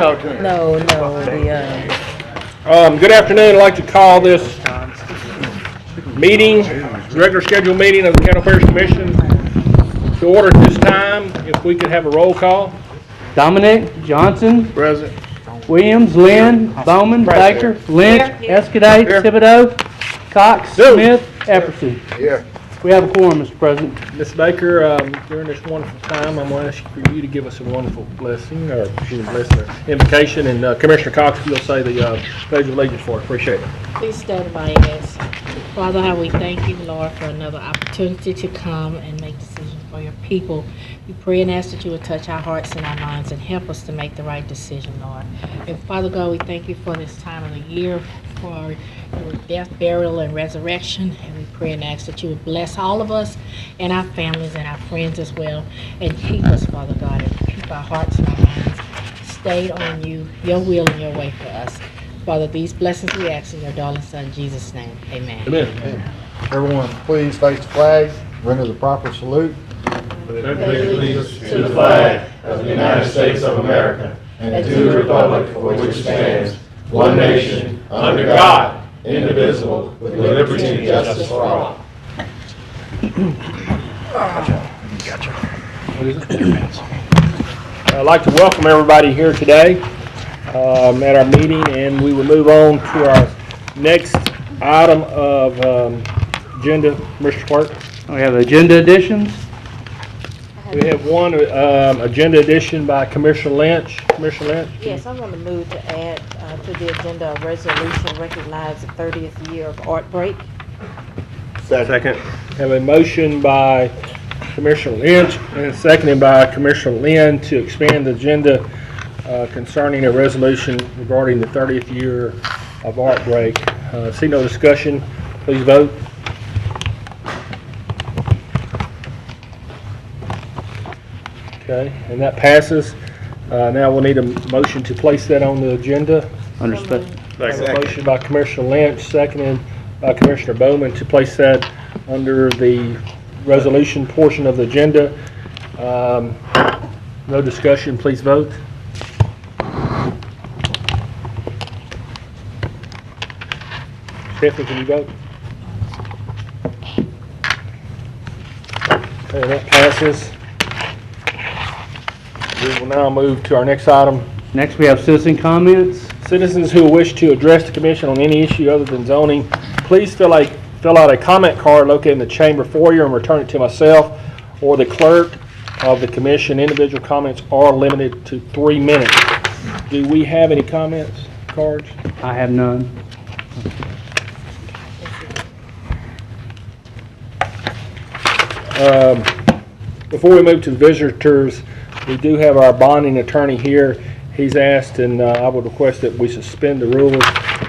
talk to him. No, Good afternoon. I'd like to call this meeting, regular scheduled meeting of the Caddo Parish Commission to order at this time. If we could have a roll call. Dominic, Johnson, Present. Williams, Lynn, Bowman, Baker, Lynch, Escadade, Thibodeau, Cox, Smith, Epperson. Yeah. We have a quorum, Mr. President. Ms. Baker, during this wonderful time, I'm going to ask for you to give us a wonderful blessing, or invocation, and Commissioner Cox, if you'll say the Pledge of Allegiance for it. Appreciate it. Please stand by us. Father, how we thank you, Lord, for another opportunity to come and make decisions for your people. We pray and ask that you would touch our hearts and our minds and help us to make the right decision, Lord. And Father God, we thank you for this time of the year, for your death, burial, and resurrection. And we pray and ask that you would bless all of us and our families and our friends as well. And keep us, Father God, and keep our hearts and our minds stayed on you, your will and your way for us. Father, these blessings we ask in your darling Son, Jesus' name. Amen. Amen. Everyone, please face the flag, render the proper salute. Pledge allegiance to the flag of the United States of America and to the republic for which it stands, one nation, under God, indivisible, with liberty and justice for all. I'd like to welcome everybody here today at our meeting, and we will move on to our next item of agenda. Mr. Clerk. We have agenda additions. We have one agenda addition by Commissioner Lynch. Commissioner Lynch? Yes, I want to move to add to the agenda a resolution recognize the 30th year of Art Break. Second. Have a motion by Commissioner Lynch and seconded by Commissioner Lynn to expand the agenda concerning a resolution regarding the 30th year of Art Break. See no discussion. Please vote. Okay, and that passes. Now we'll need a motion to place that on the agenda. Understood. Have a motion by Commissioner Lynch, seconded by Commissioner Bowman to place that under the resolution portion of the agenda. No discussion, please vote. Stephanie, can you vote? Okay, that passes. We will now move to our next item. Next, we have citizen comments. Citizens who wish to address the commission on any issue other than zoning, please fill out a comment card located in the chamber foyer and return it to myself or the clerk of the commission. Individual comments are limited to 3 minutes. Do we have any comments cards? I have none. Before we move to the visitors, we do have our bonding attorney here. He's asked, and I would request that we suspend the rules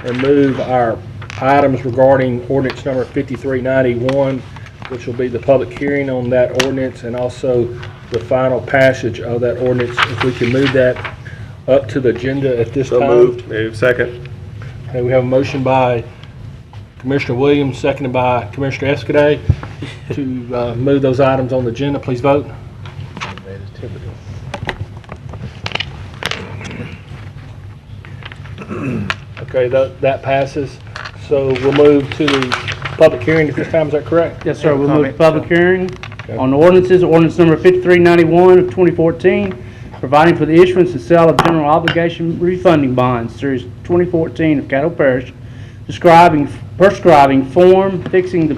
and move our items regarding ordinance number 5391, which will be the public hearing on that ordinance and also the final passage of that ordinance. If we can move that up to the agenda at this time. So moved. Move second. Okay, we have a motion by Commissioner Williams, seconded by Commissioner Escadade to move those items on the agenda. Please vote. Okay, that passes. So we'll move to the public hearing at this time. Is that correct? Yes, sir. We'll move to public hearing on the ordinances. Ordinance number 5391 of 2014, providing for the issuance and sale of general obligation refunding bonds, series 2014 of Caddo Parish, prescribing form, fixing the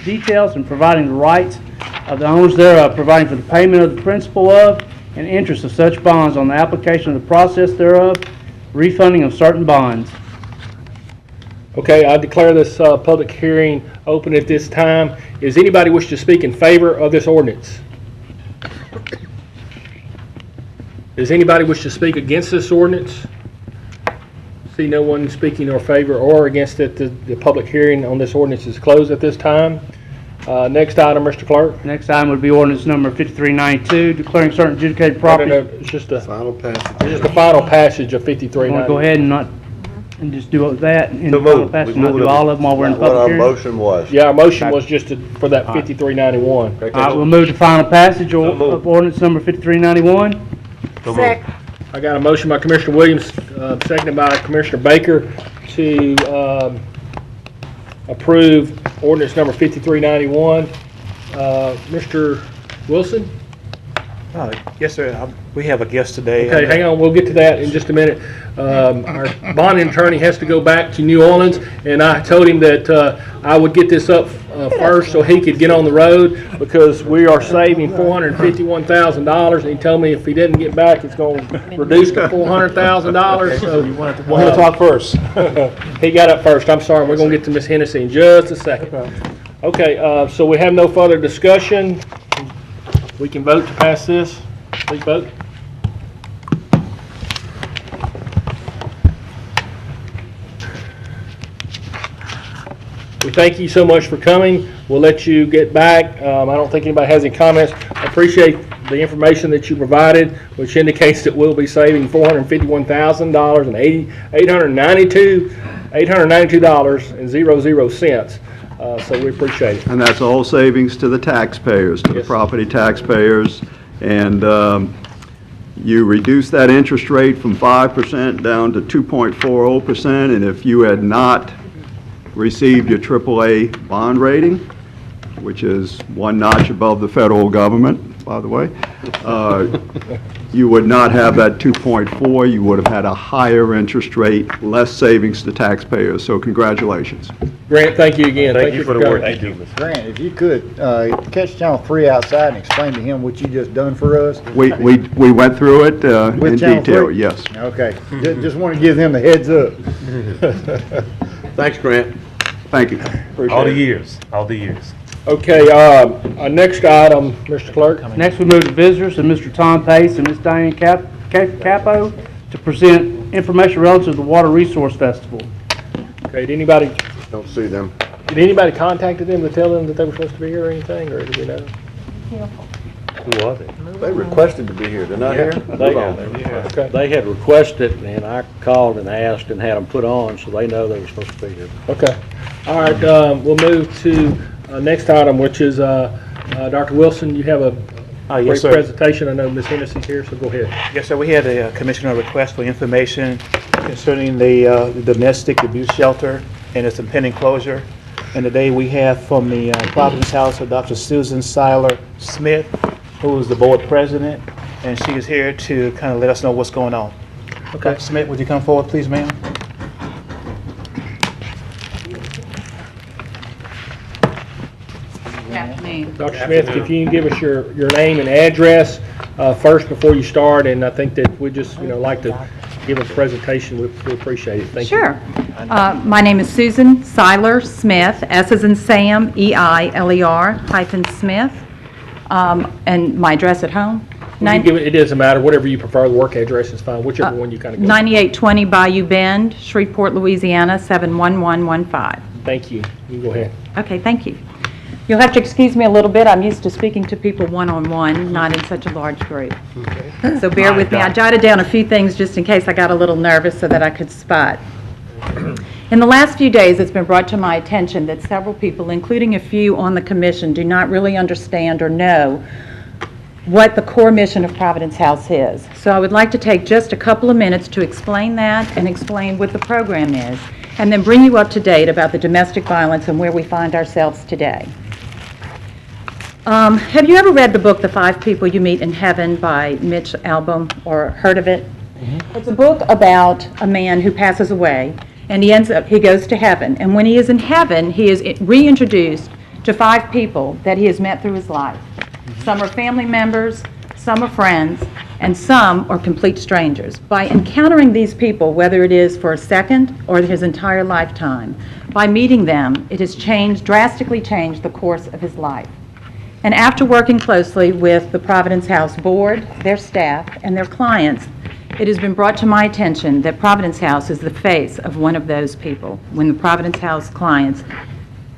details, and providing the rights of the owners thereof, providing for the payment of the principal of and interest of such bonds on the application of the process thereof, refunding of certain bonds. Okay, I declare this public hearing open at this time. Is anybody wish to speak in favor of this ordinance? Does anybody wish to speak against this ordinance? See no one speaking in favor or against it. The public hearing on this ordinance is closed at this time. Next item, Mr. Clerk. Next item would be ordinance number 5392, declaring certain adjudicated property. No, it's just a Final passage. It's just the final passage of 5390. Want to go ahead and just do that and So final moved. passage, We not moved do it. all of them while we're in What public our hearing? motion was. Yeah, our motion was just for that 5391. All right, we'll move to final passage of ordinance number 5391. So moved. I got a motion by Commissioner Williams, seconded by Commissioner Baker to approve ordinance number 5391. Mr. Wilson? Yes, sir. We have a guest today. Okay, hang on, we'll get to that in just a minute. Our bonding attorney has to go back to New Orleans, and I told him that I would get this up first so he could get on the road, because we are saving $451,000, and he told me if he didn't get back, it's going to reduce to $400,000, so You want to talk first? he got up first. I'm sorry, we're going to get to Ms. Hennessy in just a second. Okay, so we have no further discussion. We can vote to pass this. Please vote. We thank you so much for coming. We'll let you get back. I don't think anybody has any comments. I appreciate the information that you provided, which indicates that we'll be saving $451,000 and $892.00. So we appreciate it. And that's all savings to the taxpayers, to the Yes. property taxpayers. And you reduce that interest rate from 5% down to 2.40%. And if you had not received your AAA bond rating, which is one notch above the federal government, by the way, you would not have that 2.4. You would have had a higher interest rate, less savings to taxpayers. So congratulations. Grant, thank you again. Thank you for the work. coming. Thank you. Grant, if you could, catch Channel 3 outside and explain to him what you just done for us. We went through it in With Channel detail, 3? yes. Okay, just want to give him the heads up. Thanks, Grant. Thank you. All the years. Okay, next item, Mr. Clerk. Next, we move to visitors, and Mr. Tom Pace and Ms. Diane Capo to present information relative to the Water Resource Festival. Okay, did anybody Don't see them. contacted them to tell them that they were supposed to be here or anything, or did we know? Who was it? They requested to be here. They're not here? Okay. They had requested, and I called and asked and had them put on, so they know they were supposed to be here. Okay. All right, we'll move to next item, which is Dr. Wilson, you have a Yes, brief sir. presentation. I know Ms. Hennessy's here, so go ahead. Yes, sir. We had a commissioner request for information concerning the domestic abuse shelter and its impending closure. And today we have from the Providence House of Dr. Susan Seiler Smith, who is the board president, and she is here to kind of let us know what's going on. Okay. Dr. Smith, would you come forward, please, ma'am? Dr. Smith, if you can give us your name and address first before you start, and I think that we just, like to give a presentation, we appreciate it. Thank you. Sure. My name is Susan Seiler Smith, S as in Sam, EILER-Smith, and my address at home. It doesn't matter, whatever you prefer, the work address is fine, whichever one you kind of go. 9820 Bayou Bend, Shreveport, Louisiana, 71115. Thank you. You can go ahead. Okay, thank you. You'll have to excuse me a little bit. I'm used to speaking to people one-on-one, not in such a large group. So bear with me. I jotted down a few things just in case I got a little nervous so that I could spot. In the last few days, it's been brought to my attention that several people, including a few on the commission, do not really understand or know what the core mission of Providence House is. So I would like to take just a couple of minutes to explain that and explain what the program is, and then bring you up to date about the domestic violence and where we find ourselves today. Have you ever read the book, The 5 People You Meet in Heaven by Mitch Albom, or heard of it? It's a book about a man who passes away, and he goes to heaven. And when he is in heaven, he is reintroduced to 5 people that he has met through his life. Some are family members, some are friends, and some are complete strangers. By encountering these people, whether it is for a second or his entire lifetime, by meeting them, it has drastically changed the course of his life. And after working closely with the Providence House Board, their staff, and their clients, it has been brought to my attention that Providence House is the face of one of those people when the Providence House clients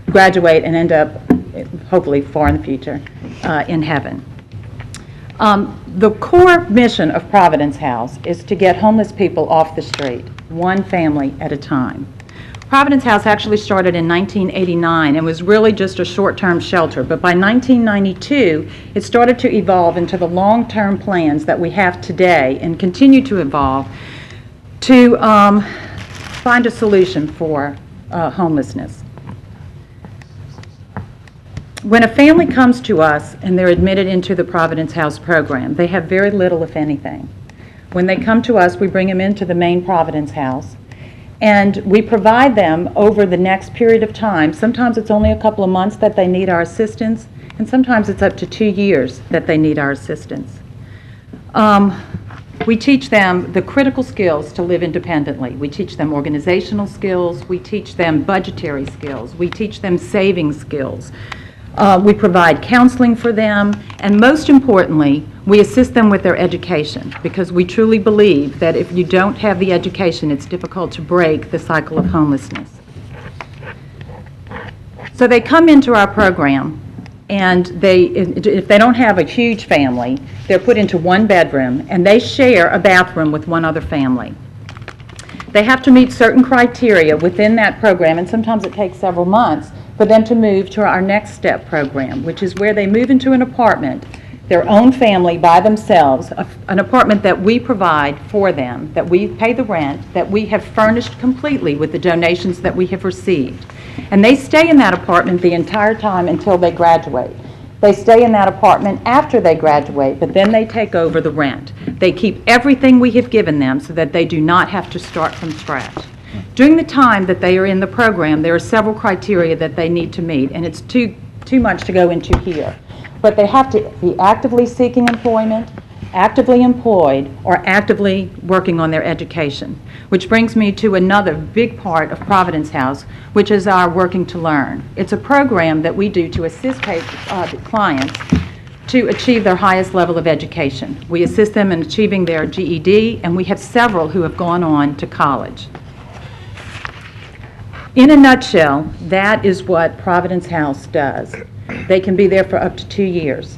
graduate and end up, hopefully far in the future, in heaven. The core mission of Providence House is to get homeless people off the street, one family at a time. Providence House actually started in 1989 and was really just a short-term shelter, but by 1992, it started to evolve into the long-term plans that we have today and continue to evolve to find a solution for homelessness. When a family comes to us and they're admitted into the Providence House program, they have very little, if anything. When they come to us, we bring them into the main Providence House, and we provide them over the next period of time. Sometimes it's only a couple of months that they need our assistance, and sometimes it's up to 2 years that they need our assistance. We teach them the critical skills to live independently. We teach them organizational skills. We teach them budgetary skills. We teach them saving skills. We provide counseling for them, and most importantly, we assist them with their education, because we truly believe that if you don't have the education, it's difficult to break the cycle of homelessness. So they come into our program, and if they don't have a huge family, they're put into one bedroom, and they share a bathroom with one other family. They have to meet certain criteria within that program, and sometimes it takes several months for them to move to our next step program, which is where they move into an apartment, their own family by themselves, an apartment that we provide for them, that we pay the rent, that we have furnished completely with the donations that we have received. And they stay in that apartment the entire time until they graduate. They stay in that apartment after they graduate, but then they take over the rent. They keep everything we have given them so that they do not have to start from scratch. During the time that they are in the program, there are several criteria that they need to meet, and it's too much to go into here. But they have to be actively seeking employment, actively employed, or actively working on their education. Which brings me to another big part of Providence House, which is our Working to Learn. It's a program that we do to assist clients to achieve their highest level of education. We assist them in achieving their GED, and we have several who have gone on to college. In a nutshell, that is what Providence House does. They can be there for up to 2 years.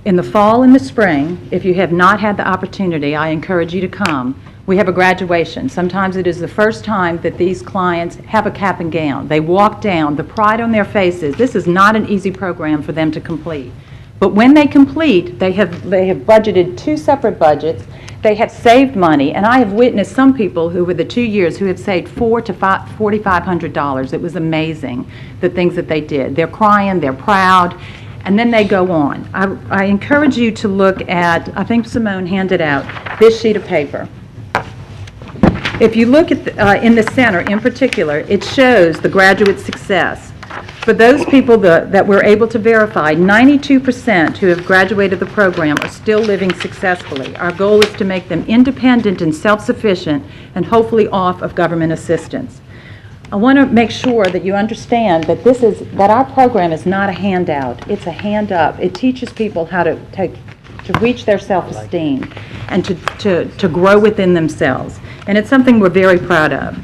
In the fall and the spring, if you have not had the opportunity, I encourage you to come. We have a graduation. Sometimes it is the first time that these clients have a cap and gown. They walk down, the pride on their faces. This is not an easy program for them to complete. But when they complete, they have budgeted 2 separate budgets. They have saved money, and I have witnessed some people who, with the 2 years, who have saved $400 to $4,500. It was amazing, the things that they did. They're crying, they're proud, and then they go on. I encourage you to look at, I think Simone handed out, this sheet of paper. If you look at in the center in particular, it shows the graduate success. For those people that we're able to verify, 92% who have graduated the program are still living successfully. Our goal is to make them independent and self-sufficient and hopefully off of government assistance. I want to make sure that you understand that that our program is not a handout, it's a hand up. It teaches people how to reach their self-esteem and to grow within themselves. And it's something we're very proud of.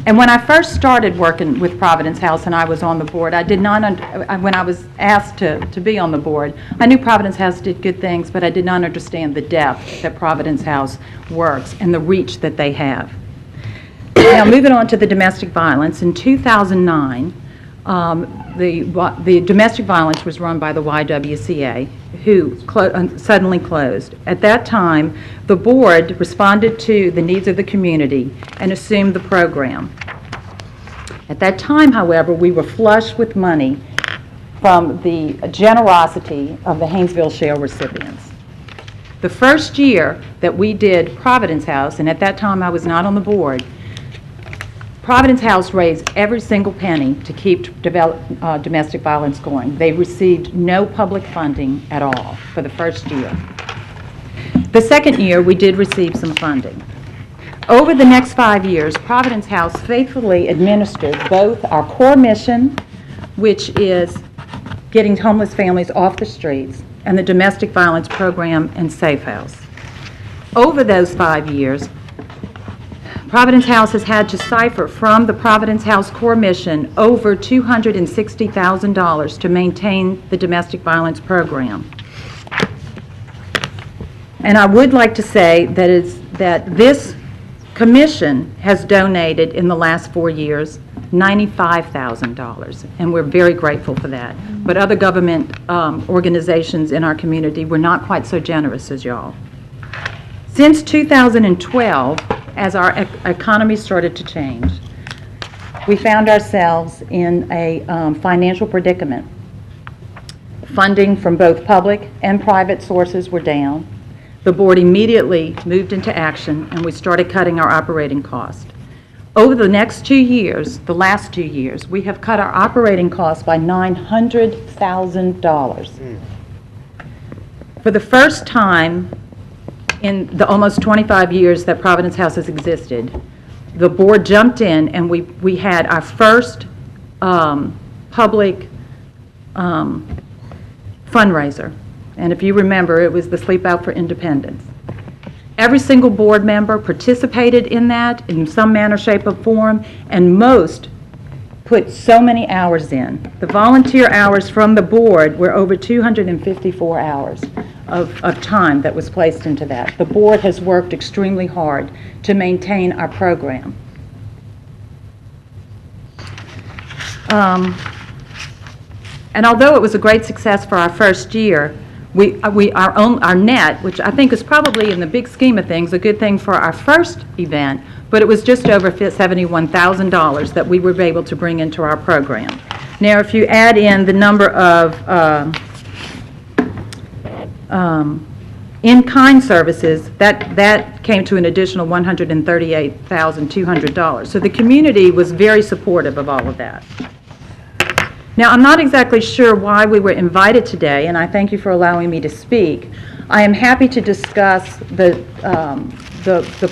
And when I first started working with Providence House and I was on the board, I did not, when I was asked to be on the board, I knew Providence House did good things, but I did not understand the depth that Providence House works and the reach that they have. Now, moving on to the domestic violence, in 2009, the domestic violence was run by the YWCA, who suddenly closed. At that time, the board responded to the needs of the community and assumed the program. At that time, however, we were flush with money from the generosity of the Haynesville Shale recipients. The first year that we did Providence House, and at that time I was not on the board, Providence House raised every single penny to keep domestic violence going. They received no public funding at all for the first year. The second year, we did receive some funding. Over the next 5 years, Providence House faithfully administered both our core mission, which is getting homeless families off the streets, and the domestic violence program and Safe House. Over those 5 years, Providence House has had to cipher from the Providence House core mission over $260,000 to maintain the domestic violence program. And I would like to say that this Commission has donated in the last 4 years $95,000, and we're very grateful for that. But other government organizations in our community were not quite so generous as y'all. Since 2012, as our economy started to change, we found ourselves in a financial predicament. Funding from both public and private sources were down. The board immediately moved into action, and we started cutting our operating cost. Over the next 2 years, the last 2 years, we have cut our operating costs by $900,000. For the first time in the almost 25 years that Providence House has existed, the board jumped in and we had our first public fundraiser. And if you remember, it was the Sleep Out for Independence. Every single board member participated in that in some manner, shape, or form, and most put so many hours in. The volunteer hours from the board were over 254 hours of time that was placed into that. The board has worked extremely hard to maintain our program. And although it was a great success for our first year, our net, which I think is probably in the big scheme of things a good thing for our first event, but it was just over $71,000 that we were able to bring into our program. Now, if you add in the number of in-kind services, that came to an additional $138,200. So the community was very supportive of all of that. Now, I'm not exactly sure why we were invited today, and I thank you for allowing me to speak. I am happy to discuss the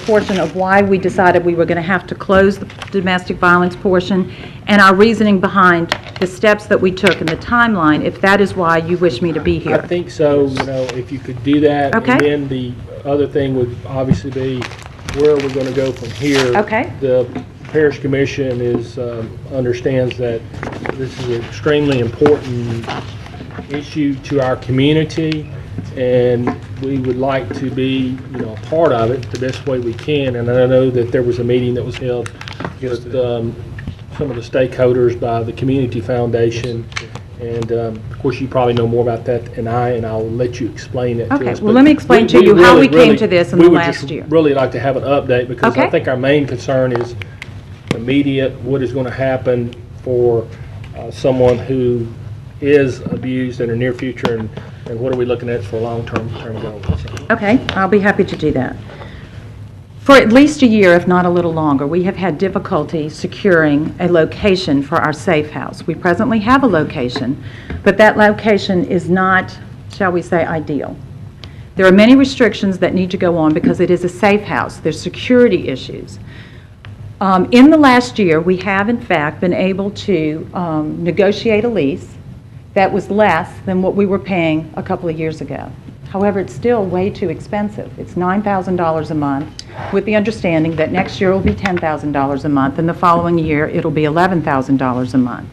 portion of why we decided we were going to have to close the domestic violence portion and our reasoning behind the steps that we took and the timeline, if that is why you wish me to be here. I think so, if you could do that. Okay. And then the other thing would obviously be where are we going to go from here? Okay. The Parish Commission understands that this is an extremely important issue to our community, and we would like to be, a part of it the best way we can. And I know that there was a meeting that was held with some of the stakeholders by the Community Foundation, and of course you probably know more about that than and I'll let you explain it to us. Okay, well, let me explain to you how we came to this in the last year. We would really like to have an update, because Okay. I think our main concern is immediate, what is going to happen for someone who is abused in the near future, and what are we looking at for long-term goals. Okay, I'll be happy to do that. For at least a year, if not a little longer, we have had difficulty securing a location for our safe house. We presently have a location, but that location is not, shall we say, ideal. There are many restrictions that need to go on because it is a safe house. There's security issues. In the last year, we have, in fact, been able to negotiate a lease that was less than what we were paying a couple of years ago. However, it's still way too expensive. It's $9,000 a month, with the understanding that next year will be $10,000 a month, and the following year it'll be $11,000 a month.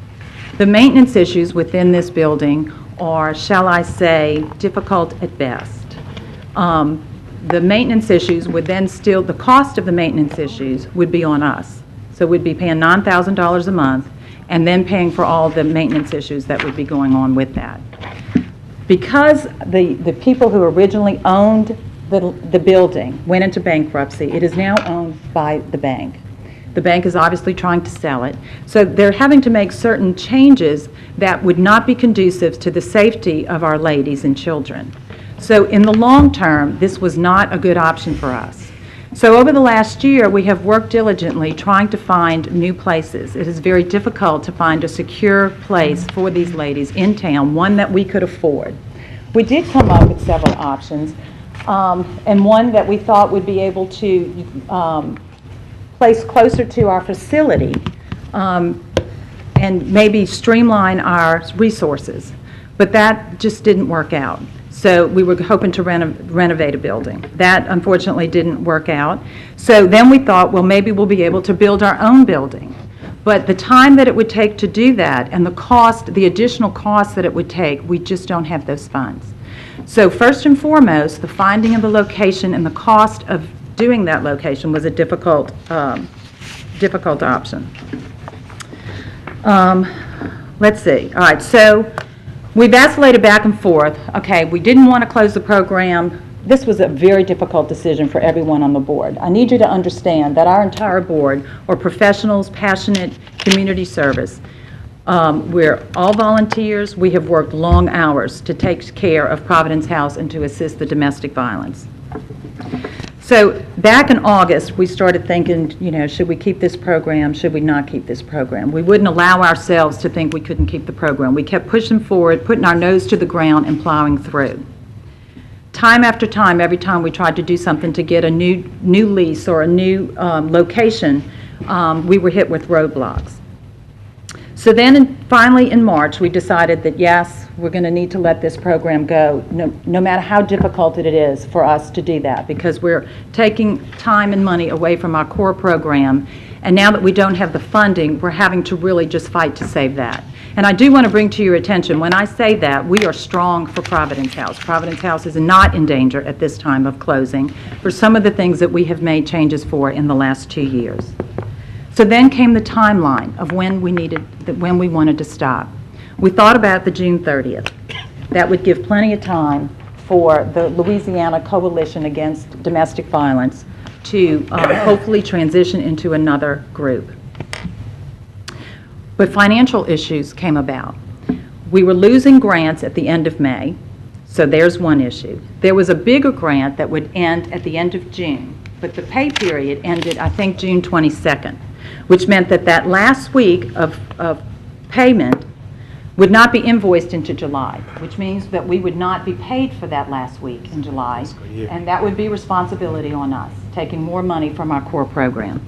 The maintenance issues within this building are, shall I say, difficult at best. The maintenance issues would then still, the cost of the maintenance issues would be on us. So we'd be paying $9,000 a month and then paying for all the maintenance issues that would be going on with that. Because the people who originally owned the building went into bankruptcy, it is now owned by the bank. The bank is obviously trying to sell it. So they're having to make certain changes that would not be conducive to the safety of our ladies and children. So in the long term, this was not a good option for us. So over the last year, we have worked diligently trying to find new places. It is very difficult to find a secure place for these ladies in town, one that we could afford. We did come up with several options, and one that we thought would be able to place closer to our facility and maybe streamline our resources. But that just didn't work out. So we were hoping to renovate a building. That unfortunately didn't work out. So then we thought, well, maybe we'll be able to build our own building. But the time that it would take to do that and the cost, the additional cost that it would take, we just don't have those funds. So first and foremost, the finding of the location and the cost of doing that location was a difficult option. Let's see. All right, so we've vacillated back and forth. Okay, we didn't want to close the program. This was a very difficult decision for everyone on the board. I need you to understand that our entire board are professionals, passionate community service. We're all volunteers. We have worked long hours to take care of Providence House and to assist the domestic violence. So back in August, we started thinking, you know, should we keep this program? Should we not keep this program? We wouldn't allow ourselves to think we couldn't keep the program. We kept pushing forward, putting our nose to the ground and plowing through. Time after time, every time we tried to do something to get a new lease or a new location, we were hit with roadblocks. So then finally in March, we decided that yes, we're going to need to let this program go, no matter how difficult it is for us to do that, because we're taking time and money away from our core program, and now that we don't have the funding, we're having to really just fight to save that. And I do want to bring to your attention, when I say that, we are strong for Providence House. Providence House is not in danger at this time of closing for some of the things that we have made changes for in the last 2 years. So then came the timeline of when we wanted to stop. We thought about the June 30th. That would give plenty of time for the Louisiana Coalition Against Domestic Violence to hopefully transition into another group. But financial issues came about. We were losing grants at the end of May, so there's one issue. There was a bigger grant that would end at the end of June, but the pay period ended, I think, June 22nd. Which meant that that last week of payment would not be invoiced into July, which means that we would not be paid for that last week in July, and that would be responsibility on us, taking more money from our core program.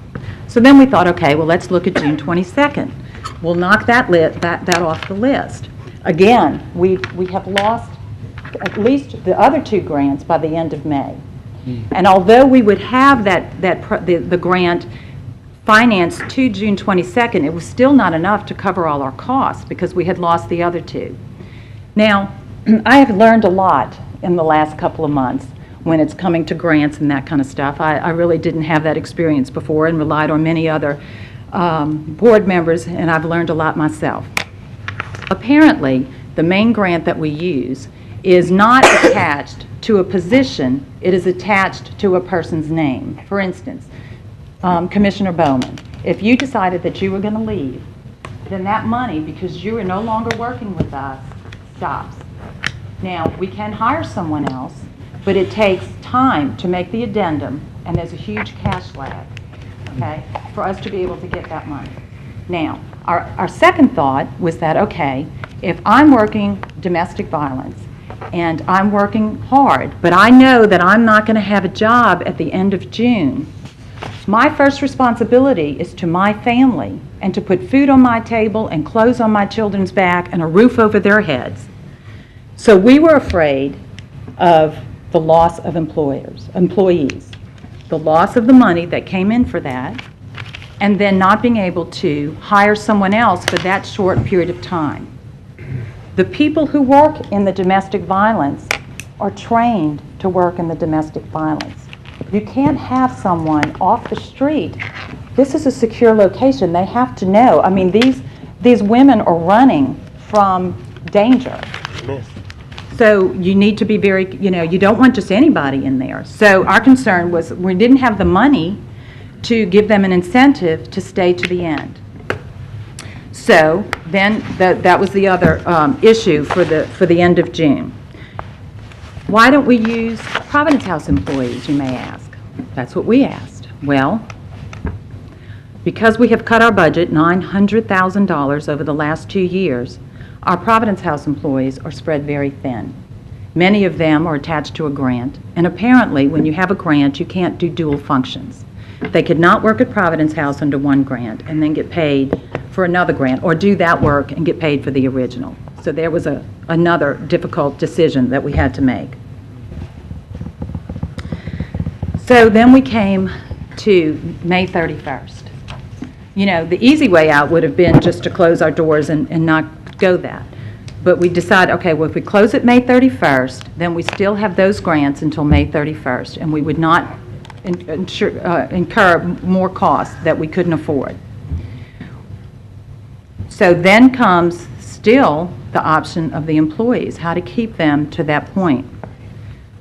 So then we thought, okay, well, let's look at June 22nd. We'll knock that off the list. Again, we have lost at least the other 2 grants by the end of May. And although we would have the grant financed to June 22nd, it was still not enough to cover all our costs because we had lost the other 2. Now, I have learned a lot in the last couple of months when it's coming to grants and that kind of stuff. I really didn't have that experience before and relied on many other board members, and I've learned a lot myself. Apparently, the main grant that we use is not attached to a position, it is attached to a person's name. For instance, Commissioner Bowman, if you decided that you were going to leave, then that money, because you are no longer working with us, stops. Now, we can hire someone else, but it takes time to make the addendum, and there's a huge cash lag, okay, for us to be able to get that money. Now, our second thought was that, okay, if I'm working domestic violence, and I'm working hard, but I know that I'm not going to have a job at the end of June, my first responsibility is to my family and to put food on my table and clothes on my children's back and a roof over their heads. So we were afraid of the loss of employees, the loss of the money that came in for that, and then not being able to hire someone else for that short period of time. The people who work in the domestic violence are trained to work in the domestic violence. You can't have someone off the street. This is a secure location. They have to know. I mean, these women are running from danger. So you need to be very, you don't want just anybody in there. So our concern was we didn't have the money to give them an incentive to stay to the end. So then that was the other issue for the end of June. Why don't we use Providence House employees, you may ask? That's what we asked. Well, because we have cut our budget $900,000 over the last 2 years, our Providence House employees are spread very thin. Many of them are attached to a grant, and apparently when you have a grant, you can't do dual functions. They could not work at Providence House under one grant and then get paid for another grant, or do that work and get paid for the original. So there was another difficult decision that we had to make. So then we came to May 31st. The easy way out would have been just to close our doors and not go that. But we decided, okay, well, if we close it May 31st, then we still have those grants until May 31st, and we would not incur more costs that we couldn't afford. So then comes still the option of the employees, how to keep them to that point.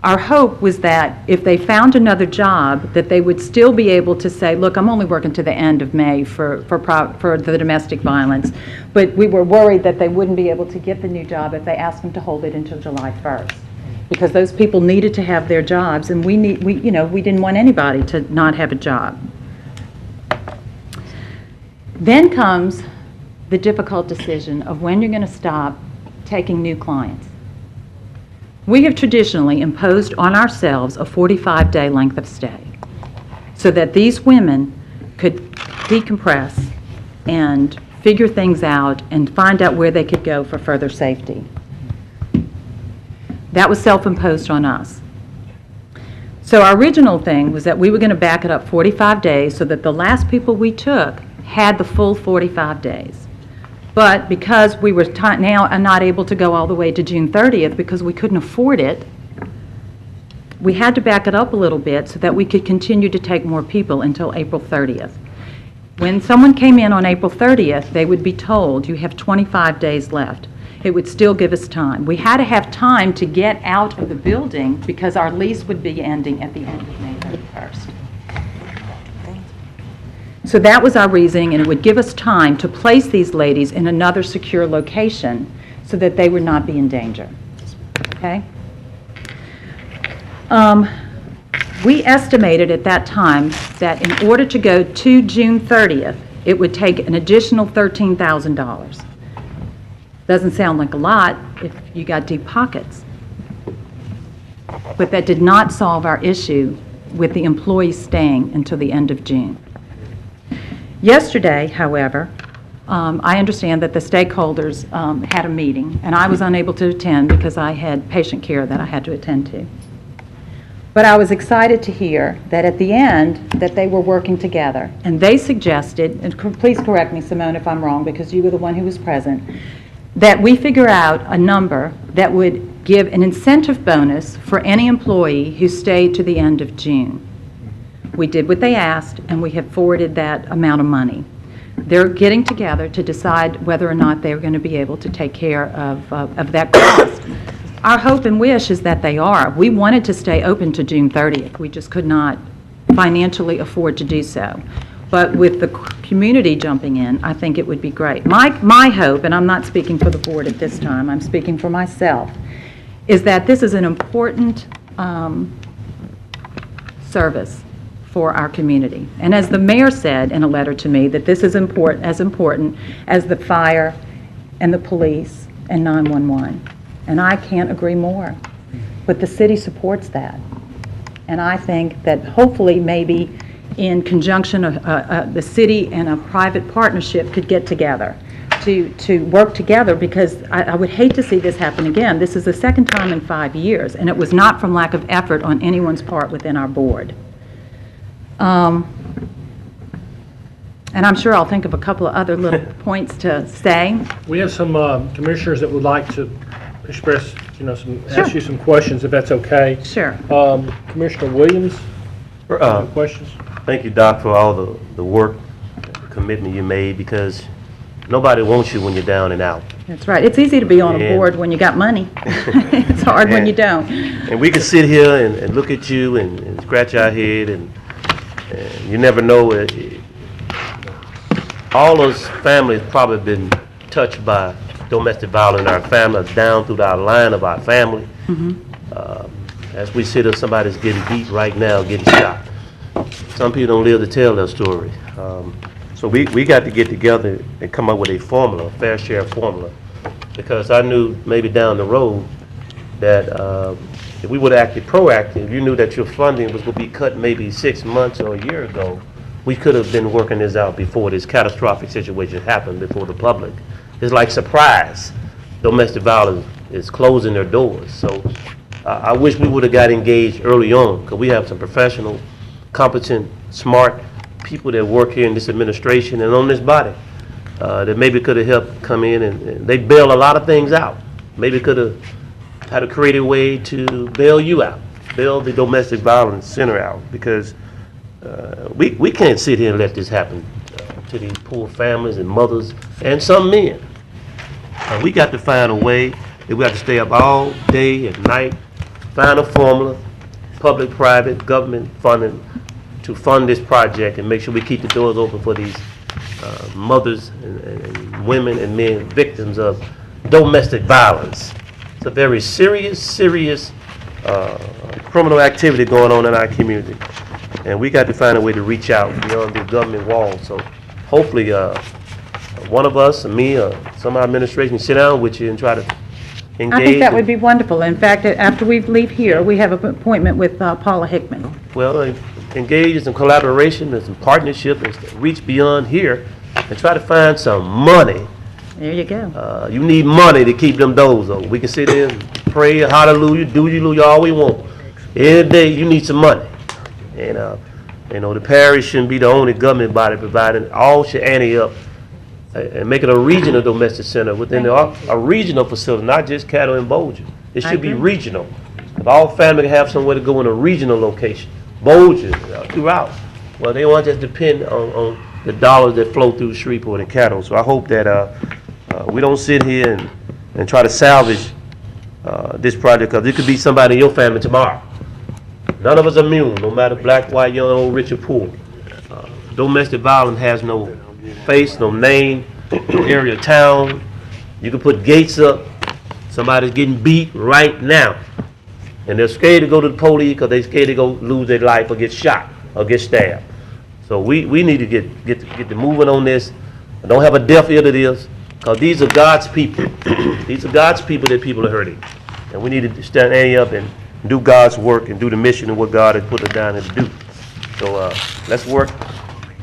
Our hope was that if they found another job, that they would still be able to say, look, I'm only working to the end of May for the domestic violence. But we were worried that they wouldn't be able to get the new job if they asked them to hold it until July 1st. Because those people needed to have their jobs, and we didn't want anybody to not have a job. Then comes the difficult decision of when you're going to stop taking new clients. We have traditionally imposed on ourselves a 45-day length of stay so that these women could decompress and figure things out and find out where they could go for further safety. That was self-imposed on us. So our original thing was that we were going to back it up 45 days so that the last people we took had the full 45 days. But because we were now not able to go all the way to June 30th because we couldn't afford it, we had to back it up a little bit so that we could continue to take more people until April 30th. When someone came in on April 30th, they would be told, you have 25 days left. It would still give us time. We had to have time to get out of the building because our lease would be ending at the end of May 31st. So that was our reasoning, and it would give us time to place these ladies in another secure location so that they would not be in danger. Okay? We estimated at that time that in order to go to June 30th, it would take an additional $13,000. Doesn't sound like a lot if you got deep pockets. But that did not solve our issue with the employees staying until the end of June. Yesterday, however, I understand that the stakeholders had a meeting, and I was unable to attend because I had patient care that I had to attend to. But I was excited to hear that at the end that they were working together, and they suggested, and please correct me, Simone, if I'm wrong, because you were the one who was present, that we figure out a number that would give an incentive bonus for any employee who stayed to the end of June. We did what they asked, and we have forwarded that amount of money. They're getting together to decide whether or not they're going to be able to take care of that cost. Our hope and wish is that they are. We wanted to stay open to June 30th. We just could not financially afford to do so. But with the community jumping in, I think it would be great. My hope, and I'm not speaking for the board at this time, I'm speaking for myself, is that this is an important service for our community. And as the mayor said in a letter to me, that this is as important as the fire and the police and 911. And I can't agree more. But the city supports that. And I think that hopefully maybe in conjunction of the city and a private partnership could get together to work together, because I would hate to see this happen again. This is the second time in 5 years, and it was not from lack of effort on anyone's part within our board. And I'm sure I'll think of a couple of other little points to say. We have some commissioners that would like to express, ask you some questions, if that's okay. Sure. Commissioner Williams, questions? Thank you, Doc, for all the work, the commitment you made, because nobody wants you when you're down and out. That's right. It's easy to be on a board when you got money. It's hard when you don't. And we can sit here and look at you and scratch our head, and you never know. All those families probably been touched by domestic violence in our family, down through our line of our family. As we sit here, somebody's getting beat right now, getting shot. Some people don't live to tell their story. So we got to get together and come up with a formula, a fair share formula, because I knew maybe down the road that if we would have acted proactive, you knew that your funding was going to be cut maybe 6 months or a year ago. We could have been working this out before this catastrophic situation happened, before the public. It's like surprise. Domestic violence is closing their doors. So I wish we would have got engaged early on, because we have some professional, competent, smart people that work here in this administration and on this body that maybe could have helped come in, and they bail a lot of things out. Maybe could have had a creative way to bail you out. build the domestic violence center out, because we can't sit here and let this happen to these poor families and mothers and some men. We got to find a way. We got to stay up all day and night, find a formula, public, private, government funding, to fund this project and make sure we keep the doors open for these mothers and women and men victims of domestic violence. It's a very serious criminal activity going on in our community. And we got to find a way to reach out beyond the government wall. So hopefully one of us, or me, or some of our administration, sit down with you and try to engage. I think that would be wonderful. In fact, after we leave here, we have an appointment with Paula Hickman. Well, engage in some collaboration and some partnership and reach beyond here and try to find some money. There you go. You need money to keep them doors open. We can sit there and pray, hallelujah, do hallelujah all we want. Every day you need some money. And the parish shouldn't be the only government body providing. All should ante up and make it a regional domestic center within a regional facility, not just Caddo and Bolger. It should be regional. If all family can have somewhere to go in a regional location, Bolger, throughout. Well, they want to just depend on the dollars that flow through Shreveport and Caddo. So I hope that we don't sit here and try to salvage this project, because it could be somebody in your family tomorrow. None of us are immune, no matter black, white, young, old, rich, or poor. Domestic violence has no face, no name, no area, town. You can put gates up. Somebody's getting beat right now, and they're scared to go to the police because they're scared to go lose their life or get shot or get stabbed. So we need to get the movement on this. Don't have a deaf ear to this, because these are God's people. These are God's people that people are hurting, and we need to stand up and do God's work and do the mission and what God has put us down here to do. So let's work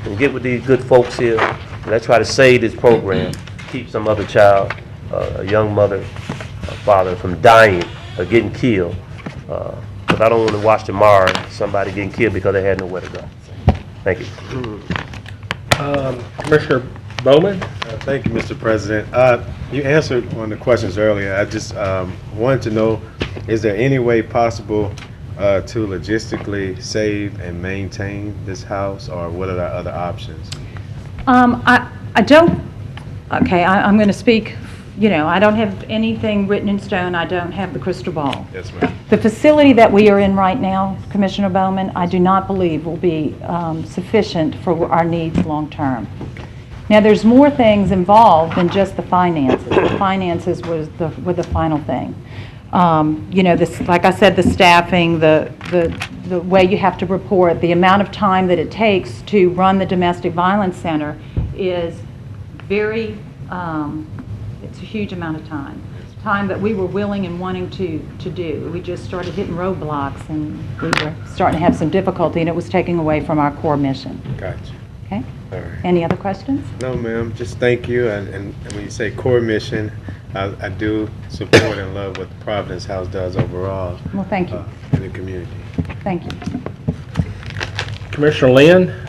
and get with these good folks here. And let's try to save this program, keep some other child, a young mother, a father from dying or getting killed. Because I don't want to watch tomorrow somebody getting killed because they had nowhere to go. Thank you. Commissioner Bowman? Thank you, Mr. President. You answered one of the questions earlier. I just wanted to know, is there any way possible to logistically save and maintain this house, or what are our other options? I don't, okay, I'm going to speak, I don't have anything written in stone. I don't have the crystal ball. Yes, ma'am. The facility that we are in right now, Commissioner Bowman, I do not believe will be sufficient for our needs long term. Now, there's more things involved than just the finances. The finances were the final thing. Like I said, the staffing, the way you have to report, the amount of time that it takes to run the domestic violence center is very, it's a huge amount of time. Time that we were willing and wanting to do. We just started hitting roadblocks, and we were starting to have some difficulty, and it was taking away from our core mission. Gotcha. Okay? All right. Any other questions? No, ma'am. Just thank you. And when you say core mission, I do support and love what the Providence House does overall. Well, thank you. In the community. Thank you. Commissioner Lynn?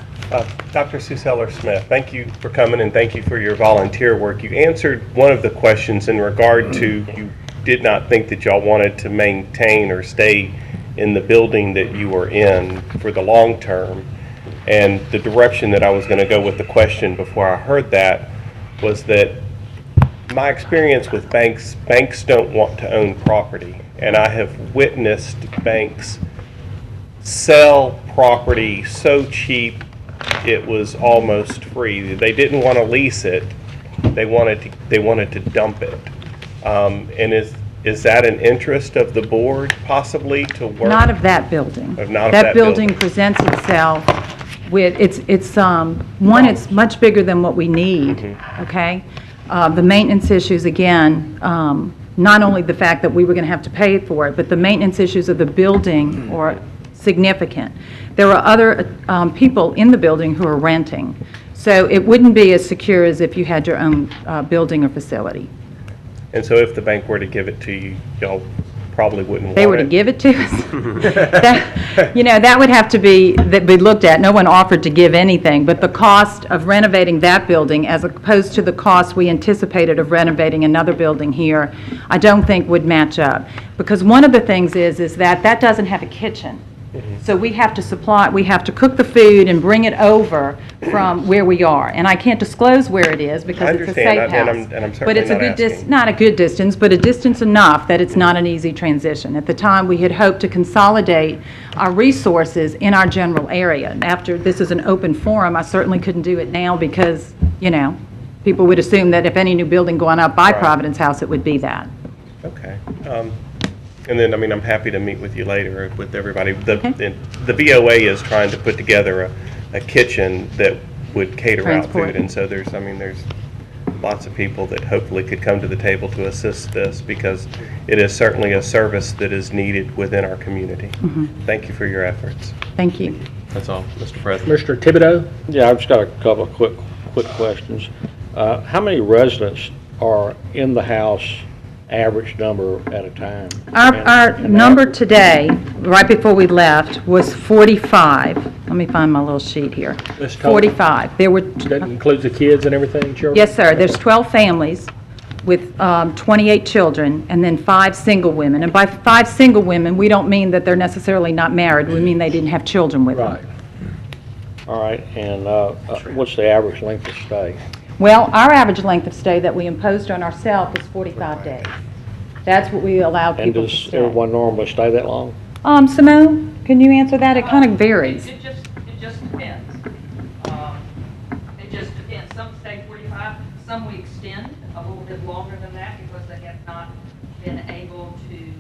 Dr. Sue Seller-Smith, thank you for coming, and thank you for your volunteer work. You answered one of the questions in regard to you did not think that y'all wanted to maintain or stay in the building that you were in for the long term. And the direction that I was going to go with the question before I heard that was that my experience with banks don't want to own property. And I have witnessed banks sell property so cheap it was almost free. They didn't want to lease it. They wanted to dump it. And is that an interest of the board possibly to work? Not of that building. That building presents itself with, it's much bigger than what we need, okay? The maintenance issues, again, not only the fact that we were going to have to pay for it, but the maintenance issues of the building are significant. There are other people in the building who are renting, so it wouldn't be as secure as if you had your own building or facility. And so if the bank were to give it to you, y'all probably wouldn't want it. They were to give it to us? That would have to be looked at. No one offered to give anything, but the cost of renovating that building as opposed to the cost we anticipated of renovating another building here, I don't think would match up. Because one of the things is that doesn't have a kitchen. So we have to cook the food and bring it over from where we are. And I can't disclose where it is because it's a safe house. And I'm But certainly it's a not good asking. not a good distance, but a distance enough that it's not an easy transition. At the time, we had hoped to consolidate our resources in our general area. And after this is an open forum, I certainly couldn't do it now because, people would assume that if any new building going up by Right. Providence House, it would be that. Okay. And then, I'm happy to meet with you later with everybody. The BOA is trying to put together a kitchen that would cater out Transport. food. And so there's lots of people that hopefully could come to the table to assist this because it is certainly a service that is needed within our community. Thank you for your efforts. Thank you. That's all, Mr. President. Commissioner Thibodeau? Yeah, I've just got a couple of quick questions. How many residents are in the house, average number at a time? Our number today, right before we left, was 45. Let me find my little sheet here. This total? 45. There were, That includes the kids and everything, children? yes, sir, there's 12 families with 28 children, and then 5 single women. And by 5 single women, we don't mean that they're necessarily not married. We mean they didn't have children with them. Right. All right, and what's the average length of stay? Well, our average length of stay that we imposed on ourselves was 45 days. That's what we allow And people to does stay. everyone normally stay that long? Simone, can you answer that? It kind of varies. It just depends. It just depends. Some stay 45, some we extend a little bit longer than that because they have not been able to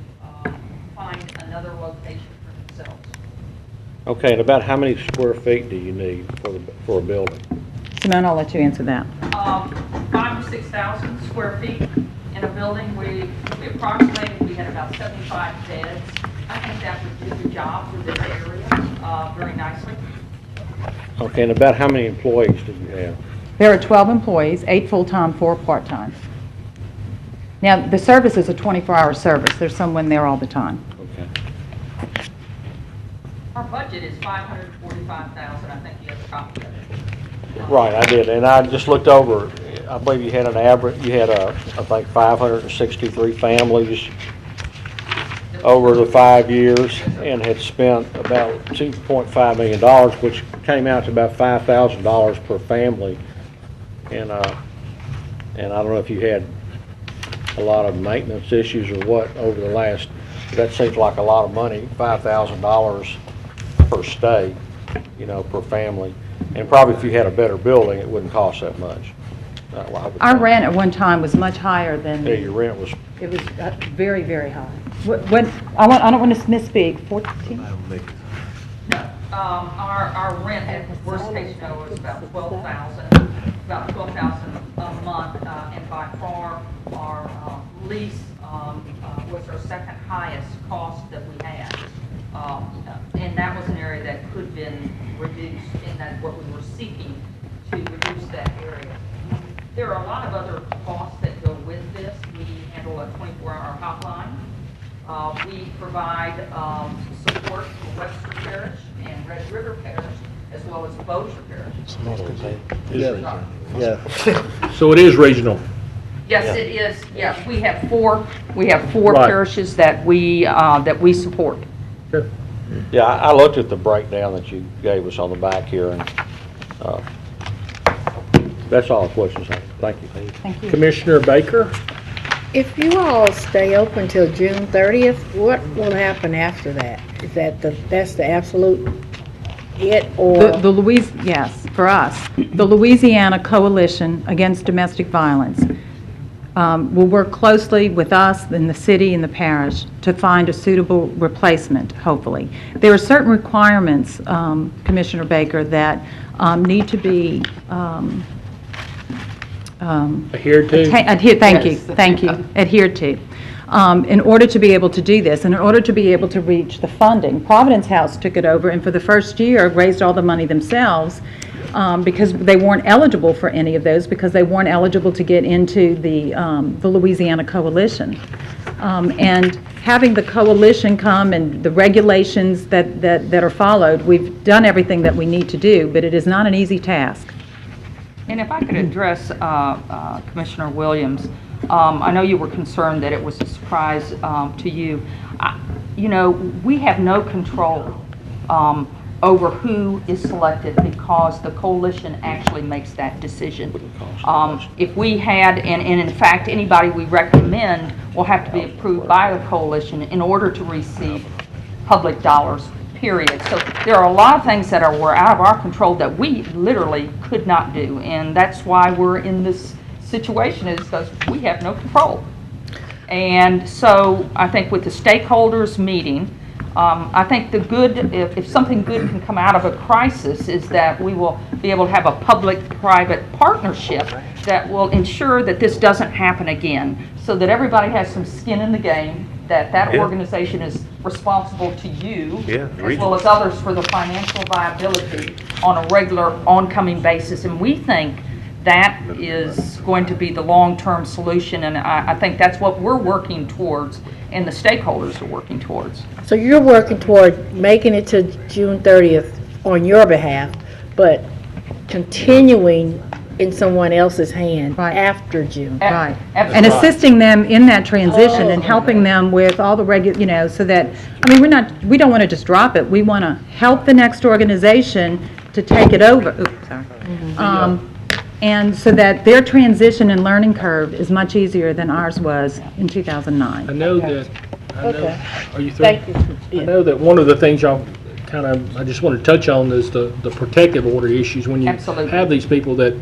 find another location for themselves. Okay, and about how many square feet do you need for a building? Simone, I'll let you answer that. 5,000 to 6,000 square feet in a building. We approximated we had about 75 beds. I think that would do the job for this area very nicely. Okay, and about how many employees do you have? There are 12 employees, 8 full-time, 4 part-time. Now, the service is a 24-hour service. There's someone there all the time. Okay. Our budget is $545,000. I think you have a copy of it. Right, I did, and I just looked over, I believe you had an average, you had I think 563 families over the 5 years and had spent about $2.5 million, which came out to about $5,000 per family. And I don't know if you had a lot of maintenance issues or what over the last, that seems like a lot of money, $5,000 per stay, per family. And probably if you had a better building, it wouldn't cost that much. Our rent at one time was much higher than... Yeah, your rent was... It was very, very high. I don't want to misspeak, 14? No, our rent at worst case scenario was about $12,000 a month, and by far our lease was our second highest cost that we had. And that was an area that could have been reduced, and that's what we were seeking to reduce that area. There are a lot of other costs that go with this. We handle a 24-hour hotline. We provide support for Webster Parish and Red River Parish, as well as Bossier Parish. Yeah. So it is regional. Yes, it is. Yes, we have four Right. parishes that we support. Good. Yeah, I looked at the breakdown that you gave us on the back here, and that's all the questions I have. Thank you. Thank you. Commissioner Baker? If you all stay open till June 30th, what will happen after that? Is that that's the absolute it, or? Yes, for us, the Louisiana Coalition Against Domestic Violence will work closely with us in the city and the parish to find a suitable replacement, hopefully. There are certain requirements, Commissioner Baker, that need to be Adhered to? Thank you, adhered to. In order to be able to do this, and in order to be able to reach the funding, Providence House took it over and for the first year raised all the money themselves because they weren't eligible for any of those, because they weren't eligible to get into the Louisiana Coalition. And having the coalition come and the regulations that are followed, we've done everything that we need to do, but it is not an easy task. And if I could address Commissioner Williams, I know you were concerned that it was a surprise to you. You know, we have no control over who is selected because the coalition actually makes that decision. If we had, and in fact anybody we recommend will have to be approved by the coalition in order to receive public dollars, period. So there are a lot of things that were out of our control that we literally could not do, and that's why we're in this situation, is because we have no control. And so I think with the stakeholders meeting, I think the good, if something good can come out of a crisis, is that we will be able to have a public-private partnership that will ensure that this doesn't happen again, so that everybody has some skin in the game, that organization is responsible to you, as well as others, for the financial viability on a regular, oncoming basis. And we think that is going to be the long-term solution, and I think that's what we're working towards, and the stakeholders are working towards. So you're working toward making it to June 30th on your behalf, but continuing in someone else's hand after June. Right. And assisting them in that transition and helping them with all the so that, I mean, we don't want to just drop it. We want to help the next organization to take it over. Oops, sorry. And so that their transition and learning curve is much easier than ours was in 2009. I know that, are you through? Thank you. I know that one of the things y'all kind of, I just want to touch on is the protective order issues. When you have these people that,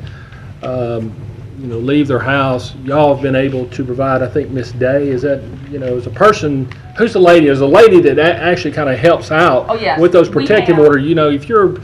leave their house, y'all have been able to provide, I think Miss Day, is that, as a person, who's the lady? Is a lady that actually kind of helps out with those protective orders. If you're,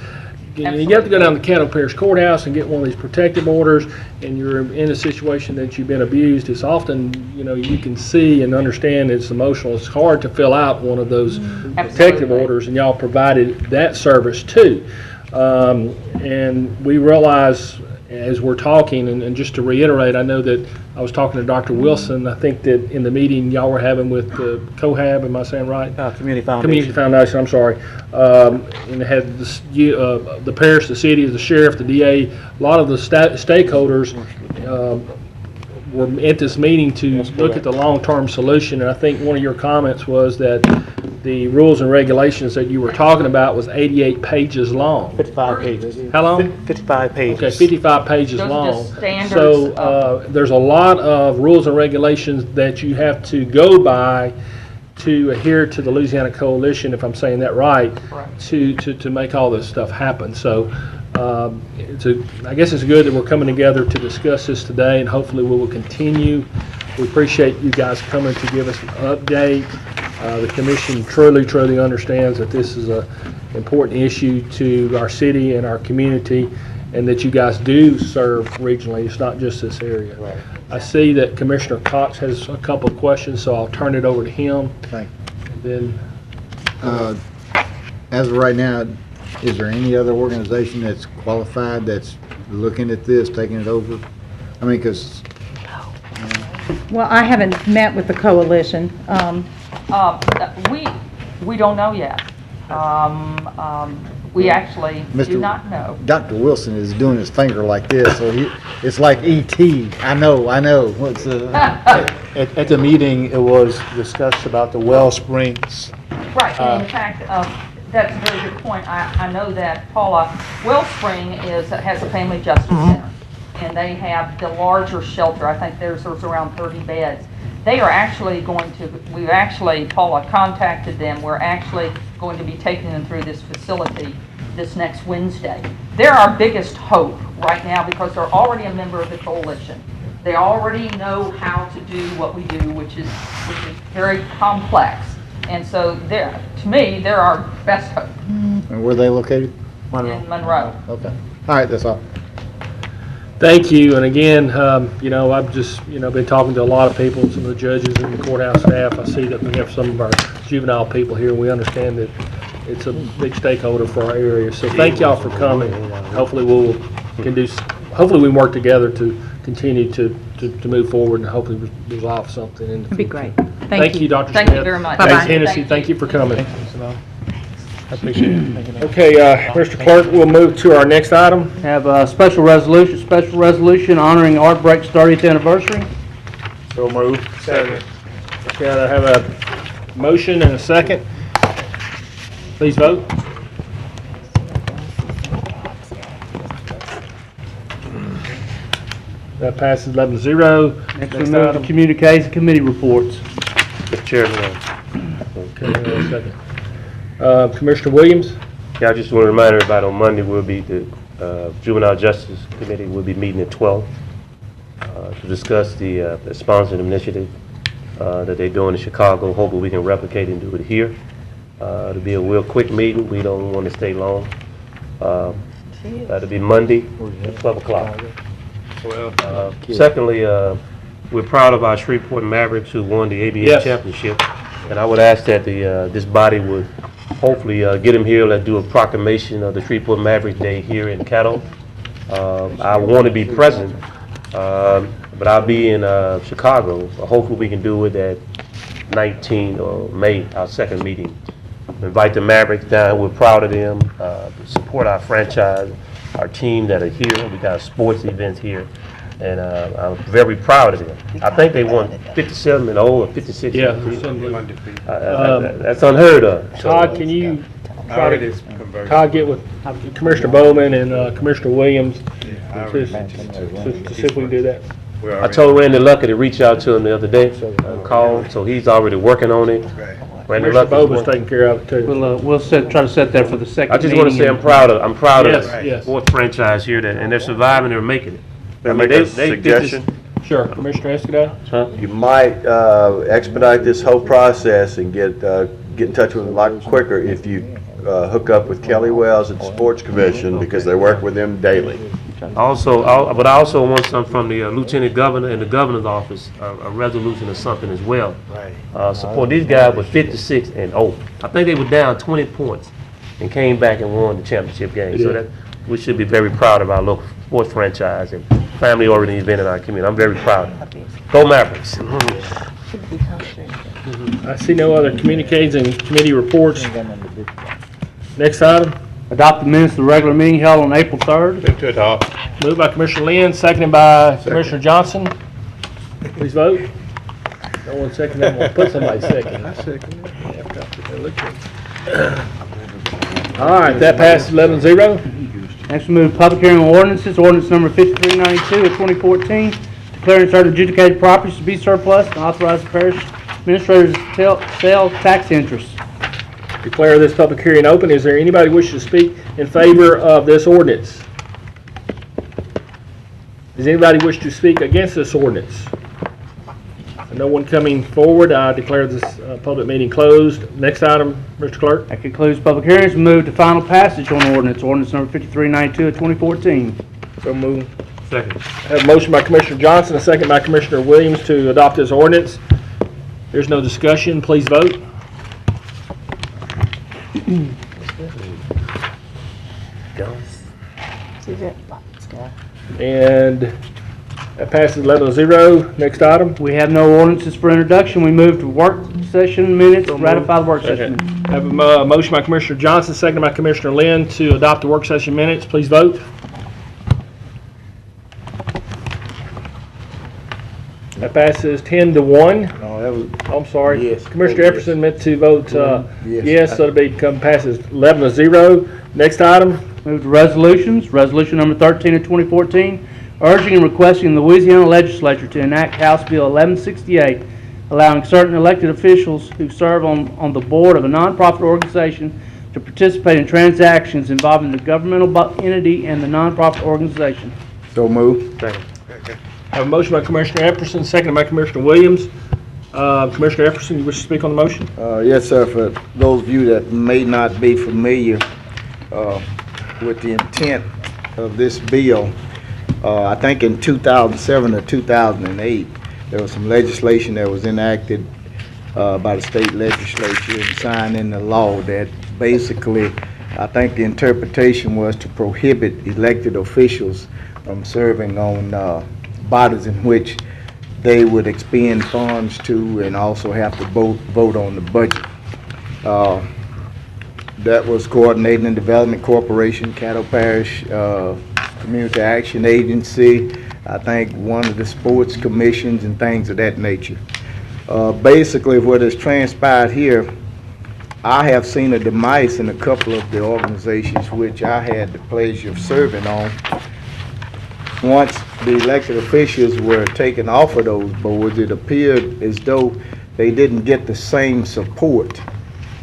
you have to go down to Caddo Parish Courthouse and get one of these protective orders, and you're in a situation that you've been abused. It's often, you can see and understand it's emotional. It's hard to fill out one of those protective orders, and y'all provided that service too. And we realize, as we're talking, and just to reiterate, I know that I was talking to Dr. Wilson. I think that in the meeting y'all were having with COHAB, am I saying right? Community Foundation. Community Foundation, I'm sorry. And it had the parish, the city, the sheriff, the DA, a lot of the stakeholders were at this meeting to look at the long-term solution. And I think one of your comments was that the rules and regulations that you were talking about was 88 pages long. 55 pages. How long? 55 pages. Okay, 55 pages Those long. are just standards. So there's a lot of rules and regulations that you have to go by to adhere to the Louisiana Coalition, if I'm saying that right, to make all this stuff happen. So I guess it's good that we're coming together to discuss this today, and hopefully we will continue. We appreciate you guys coming to give us an update. The commission truly understands that this is an important issue to our city and our community, and that you guys do serve regionally. It's not just this area. Right. I see that Commissioner Cox has a couple of questions, so I'll turn it over to him. Thank you. Then, as of right now, is there any other organization that's qualified that's looking at this, taking it over? I mean, because... Well, I haven't met with the coalition. We don't know yet. We actually do not know. Dr. Wilson is doing his finger like this, so it's like E.T. I know. What's at the meeting, it was discussed about the well springs. Right, and in fact, that's a very good point. I know that Paula Wellspring has a family justice center, and they have the larger shelter. I think there's around 30 beds. They are actually Paula contacted them. We're actually going to be taking them through this facility this next Wednesday. They're our biggest hope right now because they're already a member of the coalition. They already know how to do what we do, which is very complex. And so to me, they're our best hope. And where are they located? In Monroe. Okay. All right, that's all. thank you. And again, I've just, been talking to a lot of people, some of the judges and the courthouse staff. I see that we have some of our juvenile people here. We understand that it's a big stakeholder for our area. So thank y'all for coming. Hopefully hopefully we work together to continue to move forward and hopefully resolve something in the It'd be future. great. Thank you, Dr. Smith. Thank you very much. Thanks, Bye-bye. Hennessy. Thank you for coming. I appreciate it. Okay, Mr. Clerk, we'll move to our next item. Have a special resolution honoring Art Break's 30th anniversary. So moved. Second. Okay, I have a motion and a second. Please vote. That passes 11-0. Next, we move to communiques and committee reports. Mr. Chairman, Okay, hang on a second. Commissioner Williams? yeah, I just want to remind everybody on Monday, the Juvenile Justice Committee will be meeting at 12 to discuss the sponsored initiative that they're doing in Chicago. Hopefully we can replicate and do it here. It'll be a real quick meeting. We don't want to stay long. That'll be Monday at 12 o'clock. Secondly, we're proud of our Shreveport Mavericks who won the ABA championship. And I would ask that this body would hopefully get them here. Let's do a proclamation of the Shreveport Mavericks Day here in Caddo. I want to be present, but I'll be in Chicago. Hopefully we can do it at 19 or May, our second meeting. Invite the Mavericks down. We're proud of them. Support our franchise, our team that are here. We got sports events here, and I'm very proud of them. I think they won 57-0 or 56. Yeah. That's unheard of. Todd, can you try to get with Commissioner Bowman and Commissioner Williams to see if we can do that? I told Randy Lucker to reach out to him the other day, call, so he's already working on it. Randy Commissioner Lucker Bowman's taking care of it too. We'll try to set that for the second I just want to say meeting. I'm proud of Yes, the yes. sports franchise here, and they're surviving, they're making it. May I make a suggestion? Sure, Commissioner Escudero? You might expedite this whole process and get in touch with them a lot quicker if you hook up with Kelly Wells at the Sports Commission, because they work with them daily. But I also want something from the Lieutenant Governor and the Governor's office, a resolution or something as well. Support these guys with 56-0. I think they were down 20 points and came back and won the championship game. So that we should be very proud of our local sports franchise and family-oriented event in our community. I'm very proud of it. Go Mavericks. I see no other communiques and committee reports. Next item. Adopt the minutes of the regular meeting held on April 3rd. Move to adopt. Moved by Commissioner Lynn, seconded by Commissioner Johnson. Please vote. No one seconded, I'm gonna put somebody second. I second it. All right, that passes 11-0. Next, we move to public hearing on ordinances. Ordinance number 5392 of 2014, declaring certain adjudicated properties to be surplus and authorize the parish administrator to sell tax interest. Declare this public hearing open. Is there anybody wishing to speak in favor of this ordinance? Does anybody wish to speak against this ordinance? No one coming forward. I declare this public meeting closed. Next item, Mr. Clerk. That concludes public hearings. We move to final passage on ordinance. Ordinance number 5392 of 2014. So moved. Second. I have a motion by Commissioner Johnson, a second by Commissioner Williams to adopt this ordinance. There's no discussion. Please vote. And that passes 11-0. Next item. We have no ordinances for introduction. We move to work session minutes, ratify the work session minutes. I have a motion by Commissioner Johnson, second by Commissioner Lynn to adopt the work session minutes. Please vote. That passes 10-1. No, that was, I'm sorry. Yes. Commissioner Yes. Epperson meant to vote Yes. yes, so it'll passes 11-0. Next item. Move to resolutions. Resolution number 13 of 2014, urging and requesting the Louisiana Legislature to enact House Bill 1168, allowing certain elected officials who serve on the board of a nonprofit organization to participate in transactions involving the governmental entity and the nonprofit organization. so moved. Second. I have a motion by Commissioner Epperson, seconded by Commissioner Williams. Commissioner Epperson, you wish to speak on the motion? Yes, sir. For those of you that may not be familiar with the intent of this bill, I think in 2007 or 2008, there was some legislation that was enacted by the state legislature and signed into law that basically, I think the interpretation was to prohibit elected officials from serving on bodies in which they would expend funds to and also have to vote on the budget. That was Coordinating and Development Corporation, Caddo Parish Community Action Agency, I think one of the sports commissions and things of that nature. Basically, what has transpired here, I have seen a demise in a couple of the organizations which I had the pleasure of serving on. Once the elected officials were taken off of those boards, it appeared as though they didn't get the same support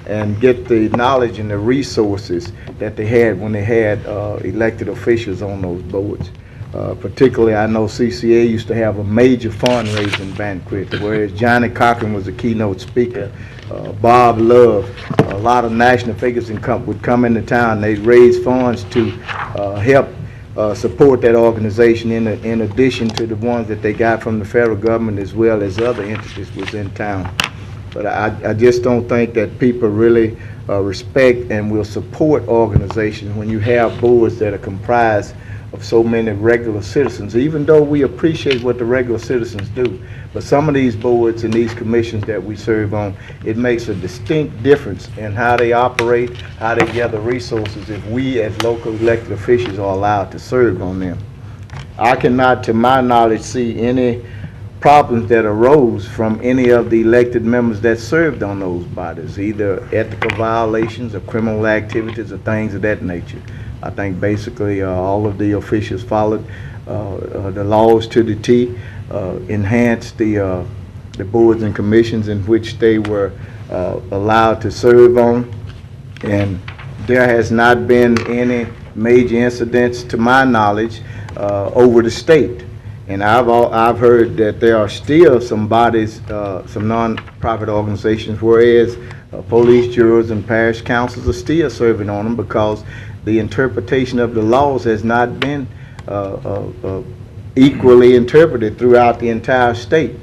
and get the knowledge and the resources that they had when they had elected officials on those boards. Particularly, I know CCA used to have a major fundraising banquet, whereas Johnny Cochran was a keynote speaker. Bob Love, a lot of national figures would come into town. They'd raise funds to help support that organization in addition to the ones that they got from the federal government as well as other entities within town. But I just don't think that people really respect and will support organizations when you have boards that are comprised of so many regular citizens, even though we appreciate what the regular citizens do. But some of these boards and these commissions that we serve on, it makes a distinct difference in how they operate, how they gather resources if we as local elected officials are allowed to serve on them. I cannot, to my knowledge, see any problems that arose from any of the elected members that served on those bodies, either ethical violations or criminal activities or things of that nature. I think basically all of the officials followed the laws to the T, enhanced the boards and commissions in which they were allowed to serve on, and there has not been any major incidents, to my knowledge, over the state. And I've heard that there are still some bodies, some non-profit organizations, whereas police jurors and parish councils are still serving on them because the interpretation of the laws has not been equally interpreted throughout the entire state.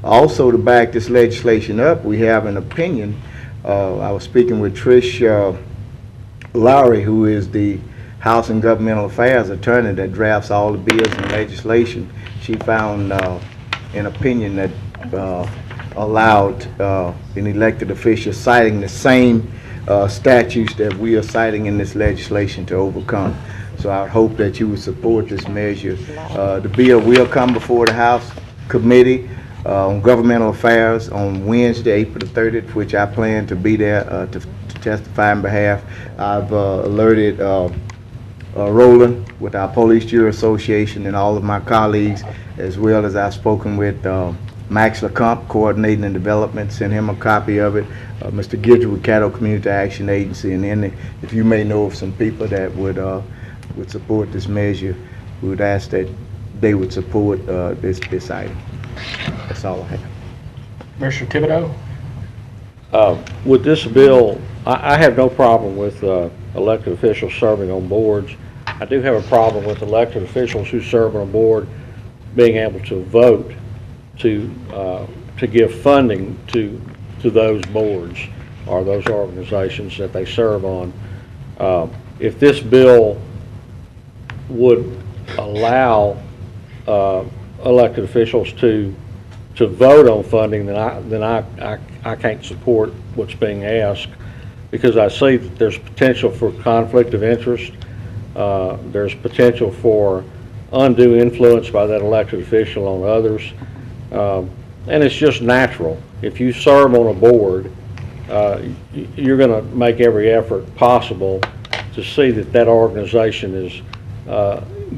Also, to back this legislation up, we have an opinion. I was speaking with Trish Lowry, who is the House and Governmental Affairs attorney that drafts all the bills and legislation. She found an opinion that allowed an elected official citing the same statutes that we are citing in this legislation to overcome. So I hope that you would support this measure. The bill will come before the House Committee on Governmental Affairs on Wednesday, April the 30th, which I plan to be there to testify in behalf. I've alerted Roland with our Police Jury Association and all of my colleagues, as well as I've spoken with Max LeCompte, Coordinating and Development, sent him a copy of it. Mr. Gidger with Caddo Community Action Agency, and then if you may know of some people that would support this measure, we would ask that they would support this item. That's all I have. Mr. Thibodeau? With this bill, I have no problem with elected officials serving on boards. I do have a problem with elected officials who serve on a board being able to vote to give funding to those boards or those organizations that they serve on. If this bill would allow elected officials to vote on funding, then I can't support what's being asked, because I see that there's potential for conflict of interest. There's potential for undue influence by that elected official on others. And it's just natural. If you serve on a board, you're going to make every effort possible to see that that organization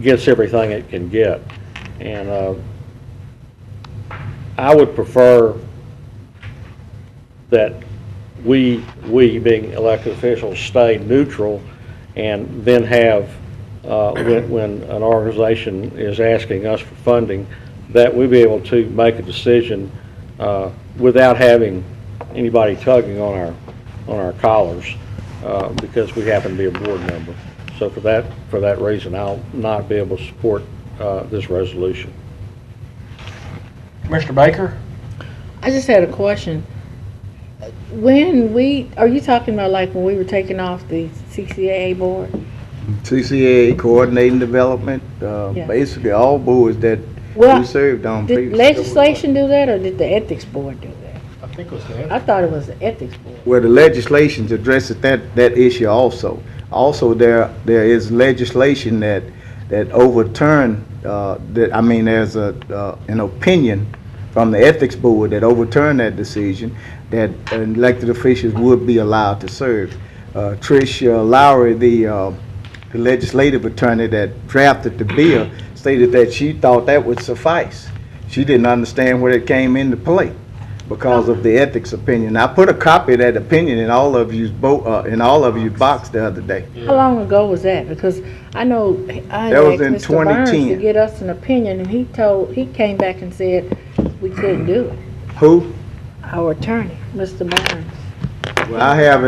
gets everything it can get. And I would prefer that we being elected officials stay neutral, and then have, when an organization is asking us for funding, that we be able to make a decision without having anybody tugging on our collars because we happen to be a board member. So for that reason, I'll not be able to support this resolution. Mr. Baker? I just had a question. Are you talking about like when we were taking off the CCAA board? CCA, coordinating development, Yeah. basically all boards that Well, we served on did previously. legislation do that, or did the ethics board do that? I think it was the I thought it was the ethics board. Well, the legislation addresses that issue also. Also, there is legislation that overturned, there's an opinion from the ethics board that overturned that decision, that elected officials would be allowed to serve. Trish Lowry, the legislative attorney that drafted the bill, stated that she thought that would suffice. She didn't understand where it came into play because of the ethics opinion. I put a copy of that opinion in all of you's box the other day. How long ago was that? Because I know I That was asked in Mr. Burns to 2010. get us an opinion, and he came back and said we couldn't do it. Who? Our attorney, Mr. Burns. Well, I have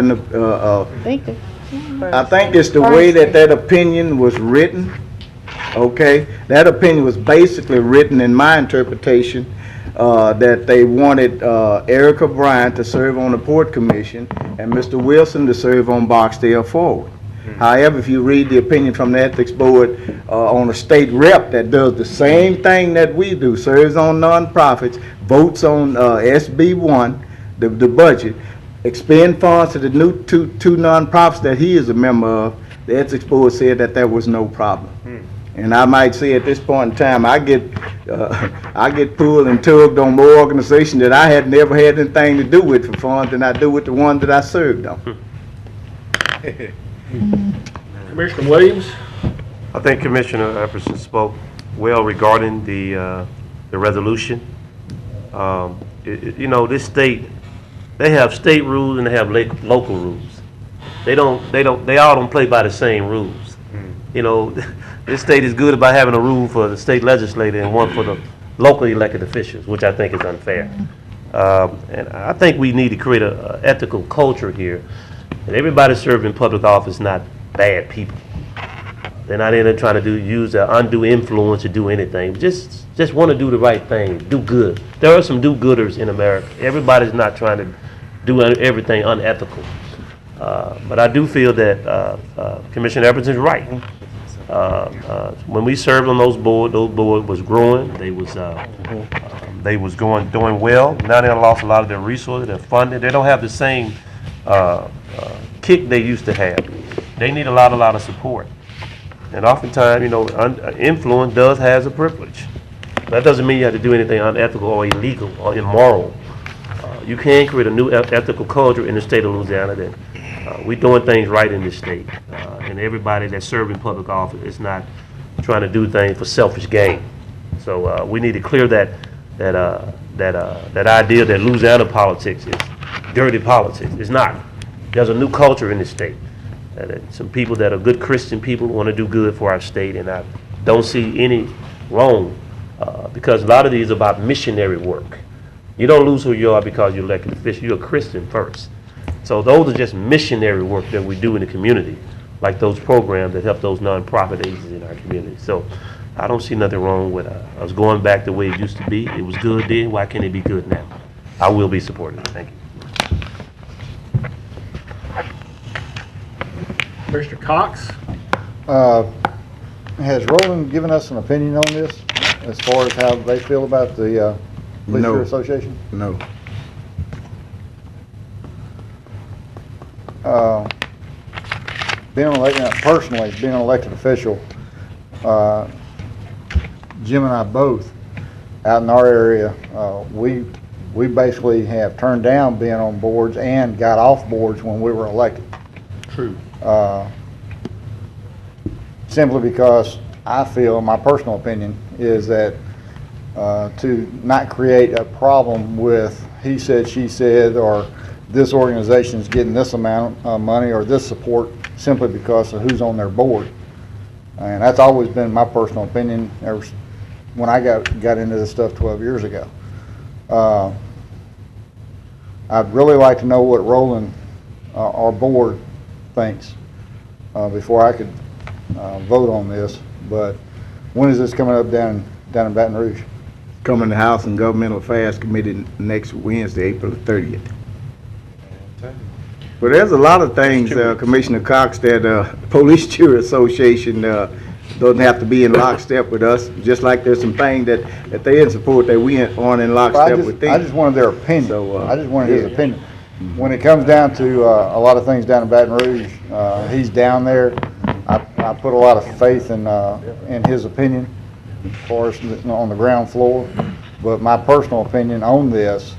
I think it's the way that opinion was written. Okay, that opinion was basically written in my interpretation that they wanted Erica Bryant to serve on the Port Commission and Mr. Wilson to serve on Boxdale Forward. However, if you read the opinion from the Ethics Board on a state rep that does the same thing that we do, serves on nonprofits, votes on SB1, the budget, expend funds to the new two nonprofits that he is a member of, the Ethics Board said that there was no problem. And I might say at this point in time, I get pulled and tugged on more organizations that I had never had anything to do with for funds than I do with the one that I served on. Commissioner Williams? I think Commissioner Epperson spoke well regarding the resolution. This state, they have state rules and they have local rules. They all don't play by the same rules. This state is good about having a rule for the state legislature and one for the local elected officials, which I think is unfair. And I think we need to create an ethical culture here. And everybody serving in public office is not bad people. They're not in there trying to use their undue influence to do anything. Just want to do the right thing, do good. There are some do-gooders in America. Everybody's not trying to do everything unethical. But I do feel that Commissioner Epperson is right. When we served on those board was growing. They was doing well. Now they lost a lot of their resources, their funding. They don't have the same kick they used to have. They need a lot of support. And oftentimes, influence has a privilege. That doesn't mean you have to do anything unethical or illegal or immoral. You can create a new ethical culture in the state of Louisiana that we're doing things right in this state. And everybody that's serving public office is not trying to do things for selfish gain. So we need to clear that idea that Louisiana politics is dirty politics. It's not. There's a new culture in this state. Some people that are good Christian people want to do good for our state, and I don't see any wrong because a lot of these are about missionary work. You don't lose who you are because you're elected official. You're a Christian first. So those are just missionary work that we do in the community, like those programs that help those nonprofit agencies in our community. So I don't see nothing wrong with us going back the way it used to be. It was good then. Why can't it be good now? I will be supporting it. Thank you. Mr. Cox? Has Roland given us an opinion on this as far as how they feel about the Leisure Association? No. Personally, being an elected official, Jim and I both, out in our area, we basically have turned down being on boards and got off boards when we were elected. True. Simply because I feel, my personal opinion, is that to not create a problem with he said, she said, or this organization is getting this amount of money or this support simply because of who's on their board. And that's always been my personal opinion ever when I got into this stuff 12 years ago. I'd really like to know what Roland, our board, thinks before I could vote on this. But when is this coming up down in Baton Rouge? Coming to House and Governmental Affairs Committee next Wednesday, April 30th. Well, there's a lot of things, Commissioner Cox, that Police Jury Association doesn't have to be in lockstep with us, just like there's some things that they in support that we aren't in lockstep with them. I just wanted their opinion. So, I just wanted his opinion. When it comes down to a lot of things down in Baton Rouge, he's down there. I put a lot of faith in his opinion as far as on the ground floor. But my personal opinion on this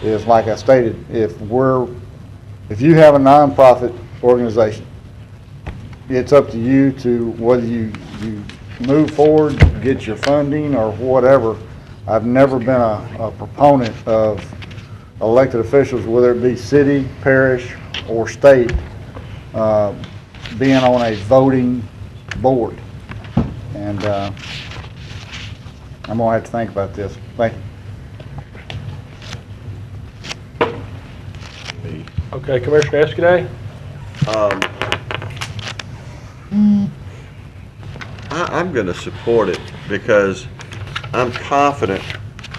is, like I stated, if you have a nonprofit organization, it's up to you to whether you move forward, get your funding or whatever. I've never been a proponent of elected officials, whether it be city, parish, or state, being on a voting board. And I'm gonna have to think about this. Thank you. Okay, Commissioner Escaday? I'm going to support it because I'm confident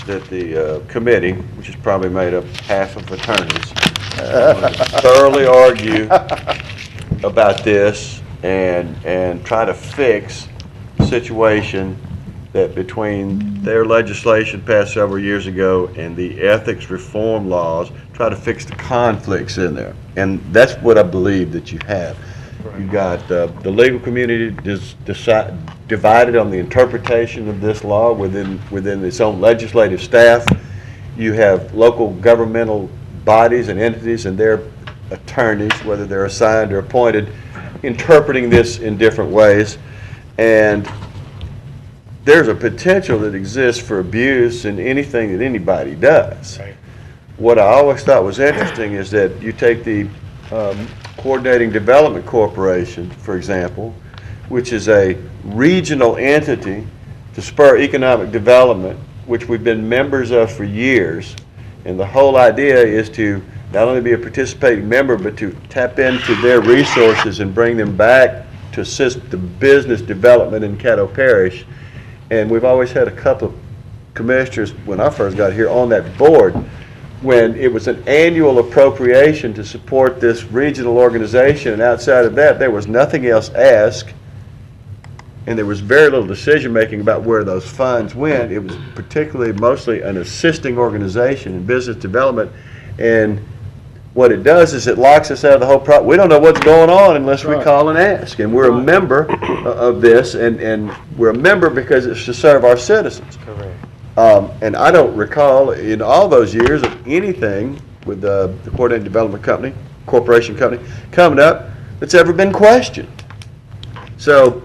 that the committee, which is probably made up half of attorneys, will thoroughly argue about this and try to fix the situation that between their legislation passed several years ago and the ethics reform laws, try to fix the conflicts in there. And that's what I believe that you have. You've got the legal community divided on the interpretation of this law within its own legislative staff. You have local governmental bodies and entities and their attorneys, whether they're assigned or appointed, interpreting this in different ways. And there's a potential that exists for abuse in anything that anybody does. Right. What I always thought was interesting is that you take the Coordinating Development Corporation, for example, which is a regional entity to spur economic development, which we've been members of for years. And the whole idea is to not only be a participating member, but to tap into their resources and bring them back to assist the business development in Caddo Parish. And we've always had a couple of commissioners, when I first got here, on that board, when it was an annual appropriation to support this regional organization, and outside of that, there was nothing else asked, and there was very little decision-making about where those funds went. It was particularly mostly an assisting organization in business development, and what it does is it locks us out of the whole process. We don't know what's going on unless we call and ask, and we're a member of this, and we're a member because it's to serve our citizens. Correct. And I don't recall in all those years of anything with the Coordinating Development Company, Corporation Company, coming up that's ever been questioned. So,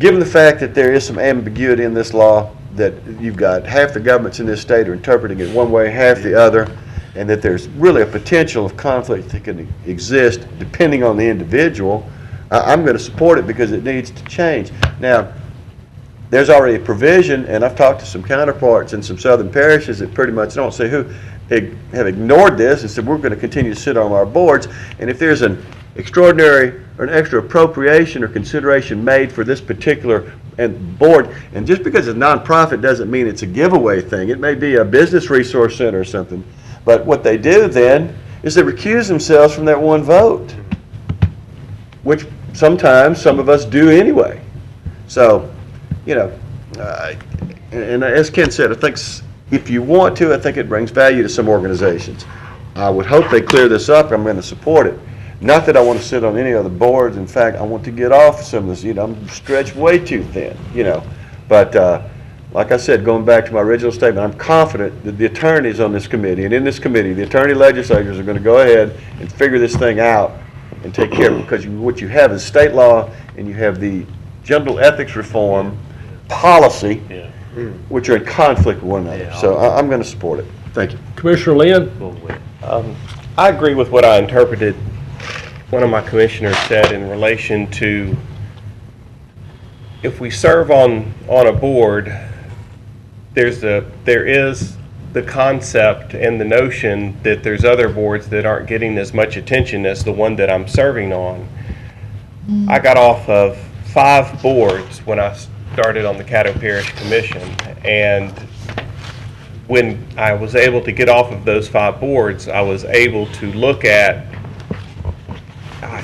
given the fact that there is some ambiguity in this law, that you've got half the governments in this state are interpreting it one way, half the other, and that there's really a potential of conflict that can exist depending on the individual, I'm going to support it because it needs to change. Now, there's already a provision, and I've talked to some counterparts in some southern parishes that pretty much, I don't say who, have ignored this and said we're going to continue to sit on our boards, and if there's an extraordinary or an extra appropriation or consideration made for this particular board, and just because it's nonprofit doesn't mean it's a giveaway thing. It may be a business resource center or something, but what they do then is they recuse themselves from that one vote, which sometimes some of us do anyway. So, you know, and as Ken said, I think if you want to, I think it brings value to some organizations. I would hope they clear this up. I'm going to support it. Not that I want to sit on any other boards. In fact, I want to get off some of this. You know, I'm stretched way too thin, you know. But like I said, going back to my original statement, I'm confident that the attorneys on this committee, and in this committee, the attorney legislators are going to go ahead and figure this thing out and take care of it, because what you have is state law and you have the general ethics reform policy, which are in conflict with one another. So I'm going to support it. Thank you. Commissioner Lynn? I agree with what I interpreted one of my commissioners said in relation to if we serve on a board, there is the concept and the notion that there's other boards that aren't getting as much attention as the one that I'm serving on. I got off of 5 boards when I started on the Caddo Parish Commission, and when I was able to get off of those 5 boards, I was able to look at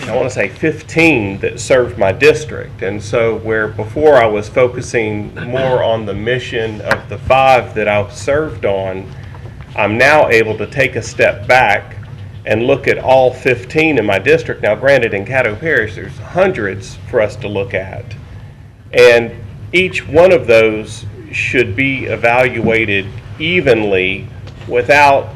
I want to say 15 that served my district. And so where before I was focusing more on the mission of the 5 that I've served on, I'm now able to take a step back and look at all 15 in my district. Now granted, in Caddo Parish there's hundreds for us to look at, and each one of those should be evaluated evenly without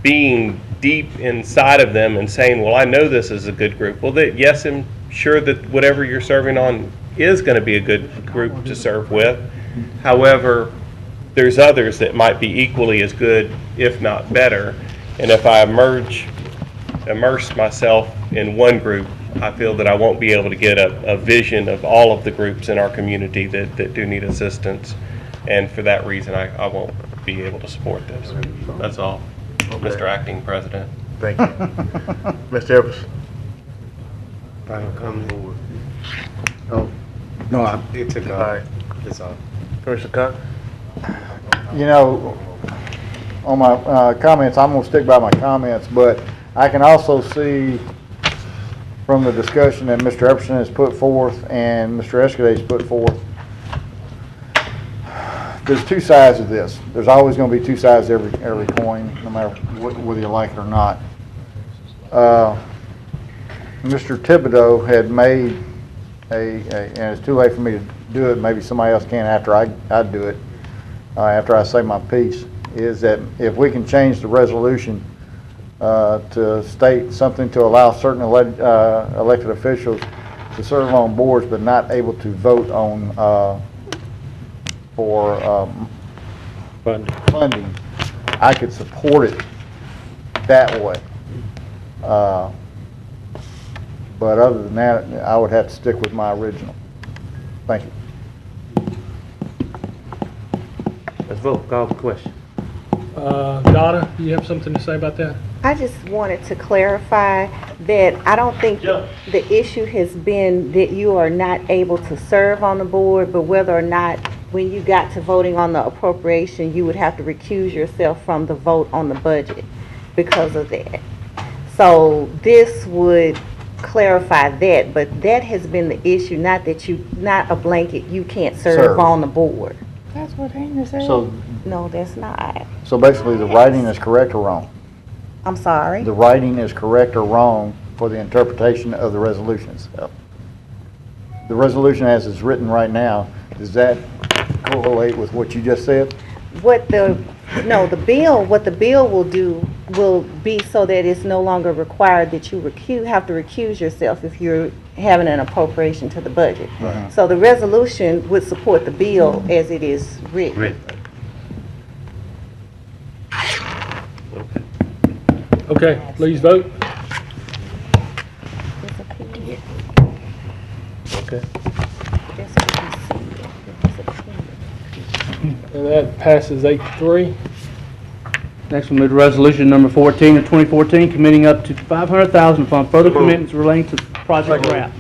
being deep inside of them and saying, well, I know this is a good group. Well, yes, I'm sure that whatever you're serving on is going to be a good group to serve with. However, there's others that might be equally as good, if not better. And if I immerse myself in one group, I feel that I won't be able to get a vision of all of the groups in our community that do need assistance. And for that reason, I won't be able to support this. That's all. Okay. Mr. Acting President. Thank you. Mr. Evers? Final comment? Oh, no, It took All off. right. It's off. Commissioner Cox? You know, on my comments, I'm going to stick by my comments, but I can also see from the discussion that Mr. Epperson has put forth and Mr. Escudet's put forth, there's two sides of this. There's always going to be two sides to every coin, no matter whether you like it or not. Mr. Thibodeau had made and it's too late for me to do it, maybe somebody else can after I do it, after I say my piece, is that if we can change the resolution to state something to allow certain elected officials to serve on boards but not able to vote on for funding, I could support it that way. But other than that, I would have to stick with my original. Thank you. Let's vote. Call the question. Donna, you have something to say about that? I just wanted to clarify that I don't think the issue has been that you are not able to serve on the board, but whether or not when you got to voting on the appropriation, you would have to recuse yourself from the vote on the budget because of that. So this would clarify that, but that has been the issue, not that not a blanket, you can't serve on the board. That's what Amy said. So, No, that's not. so basically the writing is correct or wrong? I'm sorry? The writing is correct or wrong for the interpretation of the resolution itself? The resolution as it's written right now, does that correlate with what you just said? What the bill will do will be so that it's no longer required that you have to recuse yourself if you're having an appropriation to the budget. Right. So the resolution would support the bill as it is written. Okay, please vote. Okay. And that passes 8-3. Next, we'll move to resolution number 14 of 2014, committing up to $500,000 upon further commitments relating to Project WRAP.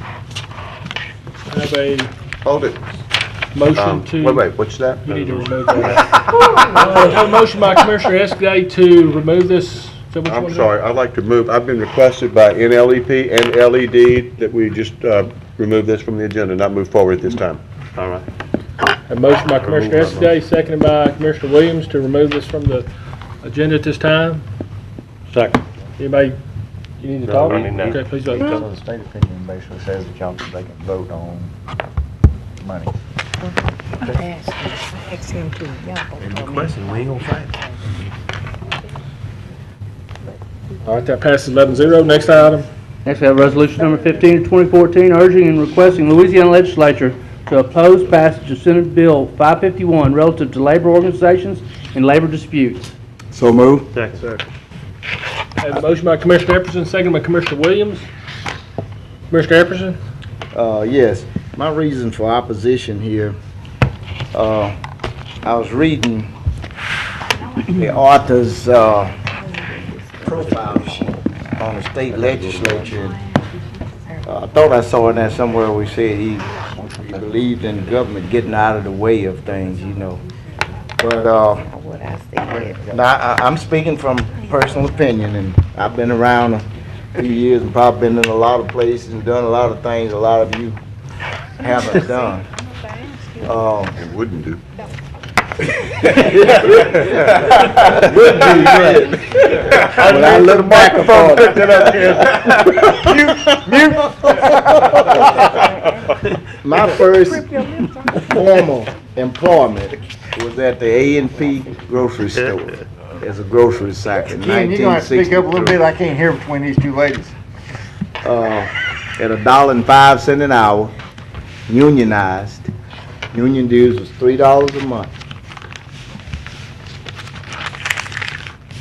I have a Hold it. motion to... Wait, what's that? You need to remove that. I have a motion by Commissioner Escudate to remove this. Is that what you want I'm to do? sorry, I'd like to move, I've been requested by NLEP and LED that we just remove this from the agenda, not move forward at this time. All right. A motion by Commissioner Escudate, seconded by Commissioner Williams to remove this from the agenda at this time. Second. Anybody, you need to No, talk? I mean, no. Okay, please vote. So the state opinion basically says that they can vote on money. I asked him to. Good question. We ain't gonna fight. All right, that passes 11-0. Next item. Next, we have resolution number 15 of 2014, urging and requesting Louisiana legislature to oppose passage of Senate Bill 551 relative to labor organizations and labor disputes. So move. Second. I have a motion by Commissioner Epperson, seconded by Commissioner Williams. Commissioner Epperson? Yes, my reason for opposition here, I was reading the author's profile sheet on the state legislature. I thought I saw in there somewhere we said he believed in the government getting out of the way of things, you know. But now I'm speaking from personal opinion, and I've been around few years and probably been in a lot of places and done a lot of things a lot of you haven't done. And wouldn't do. Would be, good. When I look back upon it. My first formal employment was at the A&P grocery store as a grocery sack in 1963. Ken, you're gonna have to speak up a little bit, I can't hear between these two ladies. At $1.05 an hour, unionized. Union dues was $3 a month.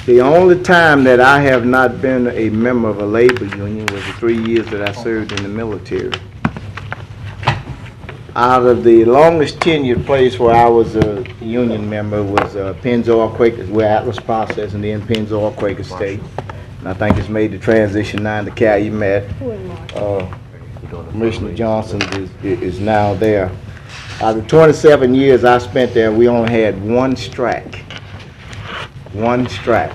The only time that I have not been a member of a labor union was the 3 years that I served in the military. Out of the longest tenured place where I was a union member was Pennzoil Quaker, where Atlas Process, and then Pennzoil Quaker State. And I think it's made the transition now to Calumet. Commissioner Johnson is now there. Out of 27 years I spent there, we only had one strike. One strike.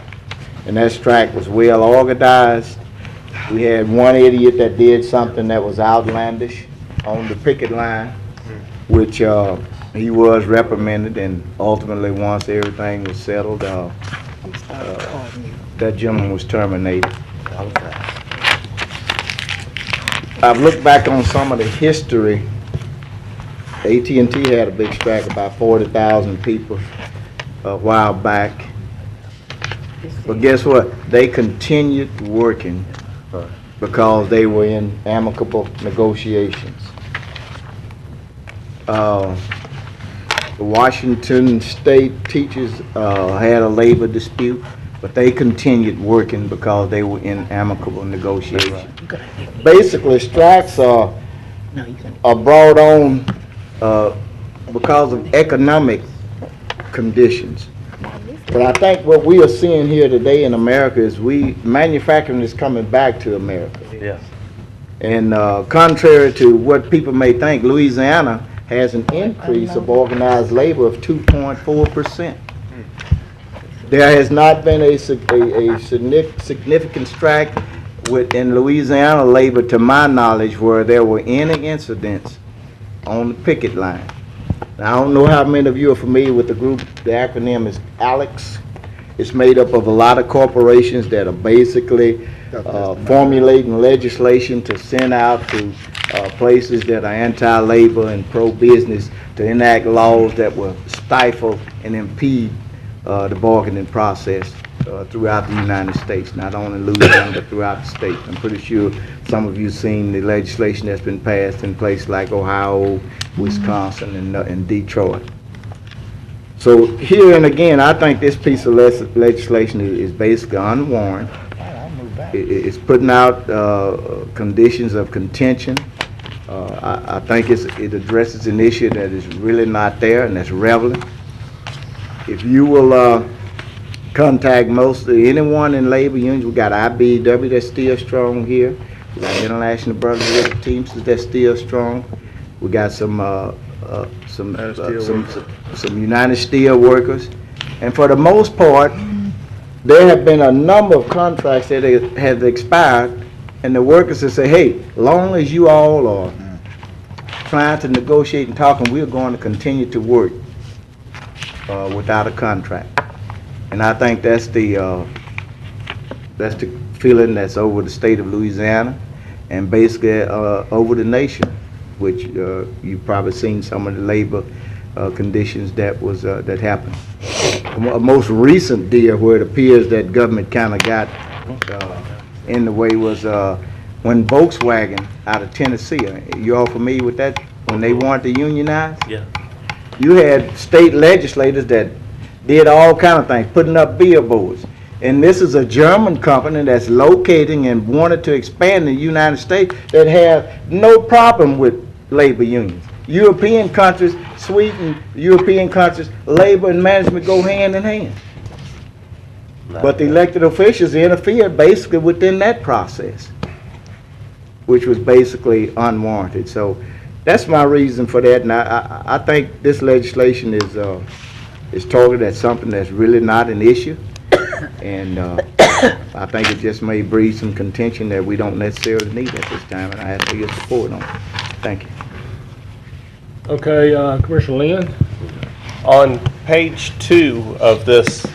And that strike was well organized. We had one idiot that did something that was outlandish on the picket line, which he was reprimanded, and ultimately once everything was settled, that gentleman was terminated. I've looked back on some of the history. AT&T had a big strike, about 40,000 people a while back. But guess what? They continued working because they were in amicable negotiations. The Washington State teachers had a labor dispute, but they continued working because they were in amicable negotiations. Basically, strikes are brought on because of economic conditions. But I think what we are seeing here today in America is manufacturing is coming back to America. Yes. And contrary to what people may think, Louisiana has an increase of organized labor of 2.4%. There has not been a significant strike in Louisiana labor, to my knowledge, where there were any incidents on the picket line. Now, I don't know how many of you are familiar with the group. The acronym is ALEX. It's made up of a lot of corporations that are basically formulating legislation to send out to places that are anti-labor and pro-business to enact laws that will stifle and impede the bargaining process throughout the United States, not only Louisiana, but throughout the state. I'm pretty sure some of you have seen the legislation that's been passed in places like Ohio, Wisconsin, and Detroit. So here and again, I think this piece of legislation is basically unwarranted. It's putting out conditions of contention. I think it addresses an issue that is really not there and that's relevant. If you will contact anyone in labor unions, we got IBEW that's still strong here. We got International Brotherhood of Teamsters that's still strong. We got some United Steel Workers, and for the most part, there have been a number of contracts that have expired, and the workers have said, "Hey, long as you all are trying to negotiate and talking, we're going to continue to work without a contract." And I think that's the feeling that's over the state of Louisiana, and basically over the nation, which you've probably seen some of the labor conditions that happened. A most recent deal where it appears that government kind of got in the way was when Volkswagen out of Tennessee. You all familiar with that? When they wanted to unionize? Yeah. You had state legislators that did all kind of things, putting up billboards. And this is a German company that's locating and wanted to expand in the United States that have no problem with labor unions. European countries, Sweden, European countries, labor and management go hand in hand. But the elected officials interfered basically within that process, which was basically unwarranted. So that's my reason for that. And I think this legislation is targeted at something that's really not an issue. And I think it just may breed some contention that we don't necessarily need at this time, and I ask for your support on it. Thank you. Okay, Commissioner Lynn? On page 2 of this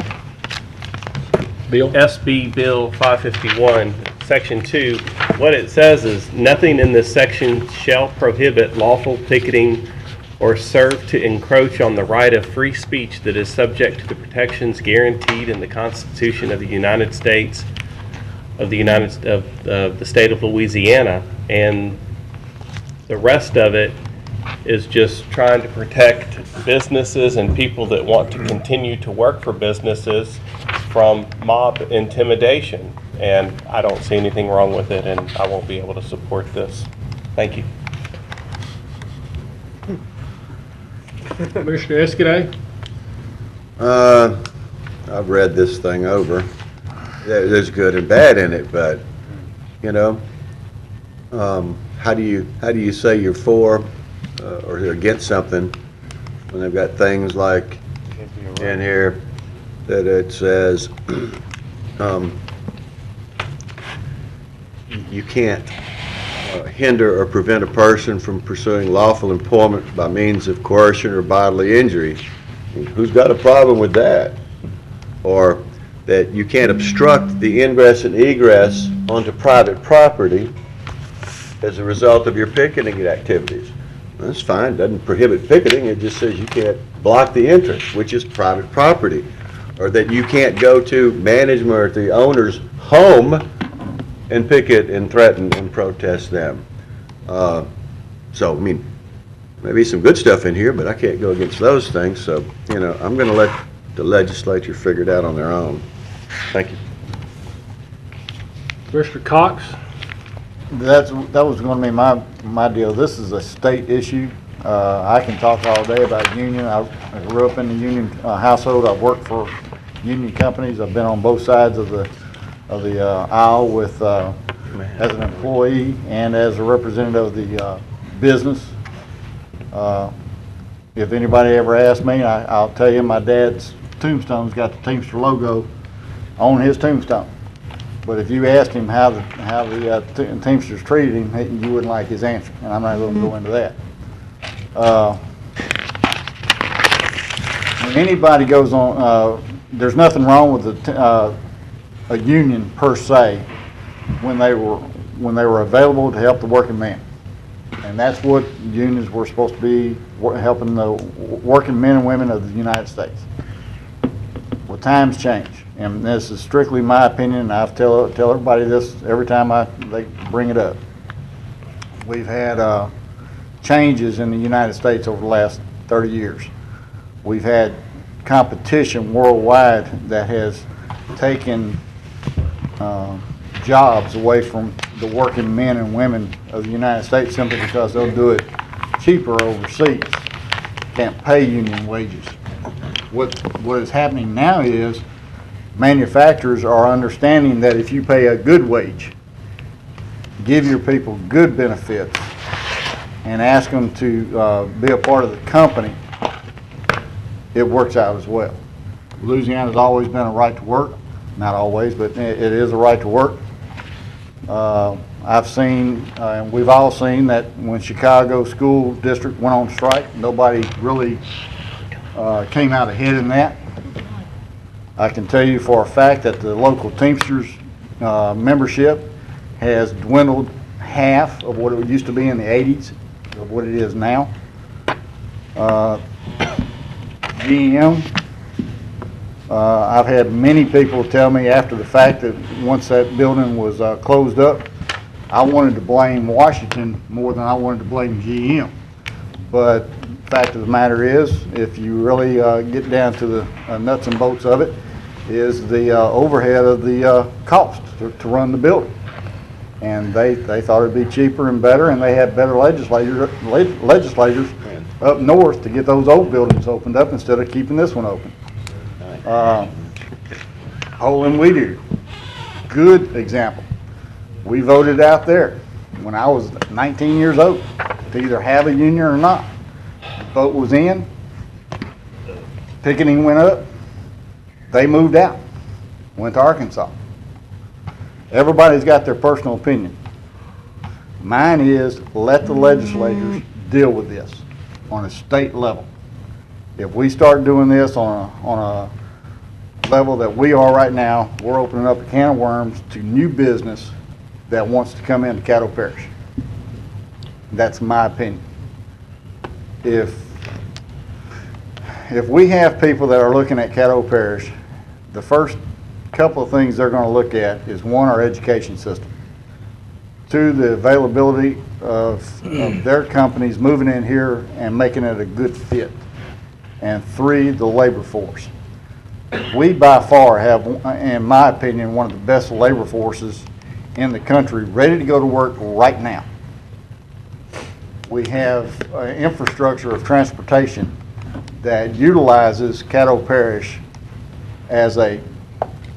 Bill? SB Bill 551, Section 2, what it says is, nothing in this section shall prohibit lawful picketing or serve to encroach on the right of free speech that is subject to the protections guaranteed in the Constitution of the United States of the state of Louisiana. And the rest of it is just trying to protect businesses and people that want to continue to work for businesses from mob intimidation. And I don't see anything wrong with it, and I won't be able to support this. Thank you. Commissioner Escaday? I've read this thing over. There's good and bad in it, but, you know, how do you say you're for or against something when they've got things like in here that it says you can't hinder or prevent a person from pursuing lawful employment by means of coercion or bodily injury. Who's got a problem with that? Or that you can't obstruct the ingress and egress onto private property as a result of your picketing activities. That's fine, doesn't prohibit picketing, it just says you can't block the entrance, which is private property. Or that you can't go to management or the owner's home and picket and threaten and protest them. So, I mean, maybe some good stuff in here, but I can't go against those things, so, you know, I'm going to let the legislature figure it out on their own. Thank you. Commissioner Cox? That was going to be my deal. This is a state issue. I can talk all day about union. I grew up in the union household. I've worked for union companies. I've been on both sides of the aisle with as an employee and as a representative of the business. If anybody ever asks me, I'll tell you my dad's tombstone's got the Teamster logo on his tombstone. But if you asked him how the Teamsters treated him, you wouldn't like his answer, and I'm not going to go into that. When anybody goes on, there's nothing wrong with a union per se when they were available to help the working man, and that's what unions were supposed to be, helping the working men and women of the United States. Well, times change, and this is strictly my opinion, and I tell everybody this every time they bring it up. We've had changes in the United States over the last 30 years. We've had competition worldwide that has taken jobs away from the working men and women of the United States simply because they'll do it cheaper overseas. Can't pay union wages. What is happening now is manufacturers are understanding that if you pay a good wage, give your people good benefits, and ask them to be a part of the company, it works out as well. Louisiana's always been a right to work. Not always, but it is a right to work. I've seen, and we've all seen, that when Chicago School District went on strike, nobody really came out ahead in that. I can tell you for a fact that the local Teamsters membership has dwindled half of what it used to be in the 80s of what it is now. GM, I've had many people tell me after the fact that once that building was closed up, I wanted to blame Washington more than I wanted to blame GM. But the fact of the matter is, if you really get down to the nuts and bolts of it, is the overhead of the cost to run the building. And they thought it'd be cheaper and better, and they had better legislators up north to get those old buildings opened up instead of keeping this one open. Hole in Weed Eater, good example. We voted out there when I was 19 years old to either have a union or not. The vote was in, picketing went up, they moved out, went to Arkansas. Everybody's got their personal opinion. Mine is let the legislators deal with this on a state level. If we start doing this on a level that we are right now, we're opening up a can of worms to new business that wants to come into Caddo Parish. That's my opinion. If we have people that are looking at Caddo Parish, the first couple of things they're going to look at is, one, our education system. Two, the availability of their companies moving in here and making it a good fit. And three, the labor force. We by far have, in my opinion, one of the best labor forces in the country, ready to go to work right now. We have infrastructure of transportation that utilizes Caddo Parish as a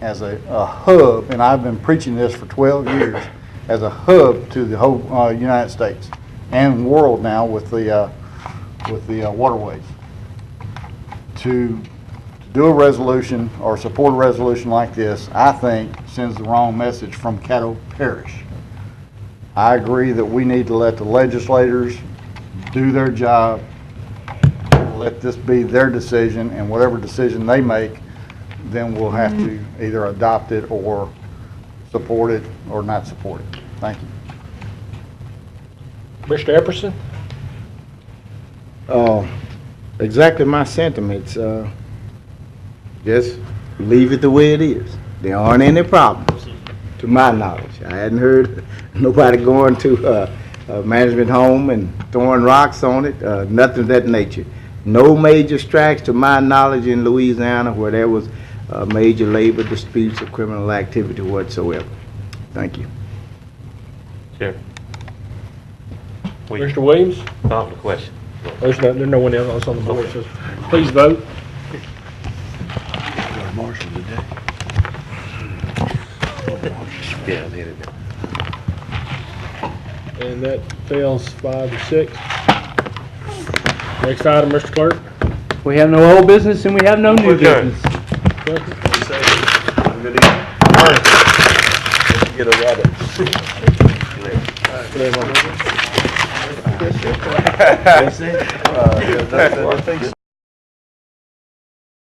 hub, and I've been preaching this for 12 years, as a hub to the whole United States and world now with the waterways. To do a resolution or support a resolution like this, I think sends the wrong message from Caddo Parish. I agree that we need to let the legislators do their job, let this be their decision, and whatever decision they make, then we'll have to either adopt it or support it or not support it. Thank you. Mr. Epperson? Exactly my sentiments. Just leave it the way it is. There aren't any problems, to my knowledge. I hadn't heard nobody going to a management home and throwing rocks on it, nothing of that nature. No major strikes, to my knowledge, in Louisiana where there was major labor disputes or criminal activity whatsoever. Thank you. Chair. Mr. Williams? Call for the question. There's no one else on the board, so please vote. Marshall today. Yeah, they did. And that fails 5-6. Next item, Mr. Clerk. We have no old business and we have no new Adjourn. business. Get a rabbit. That's it.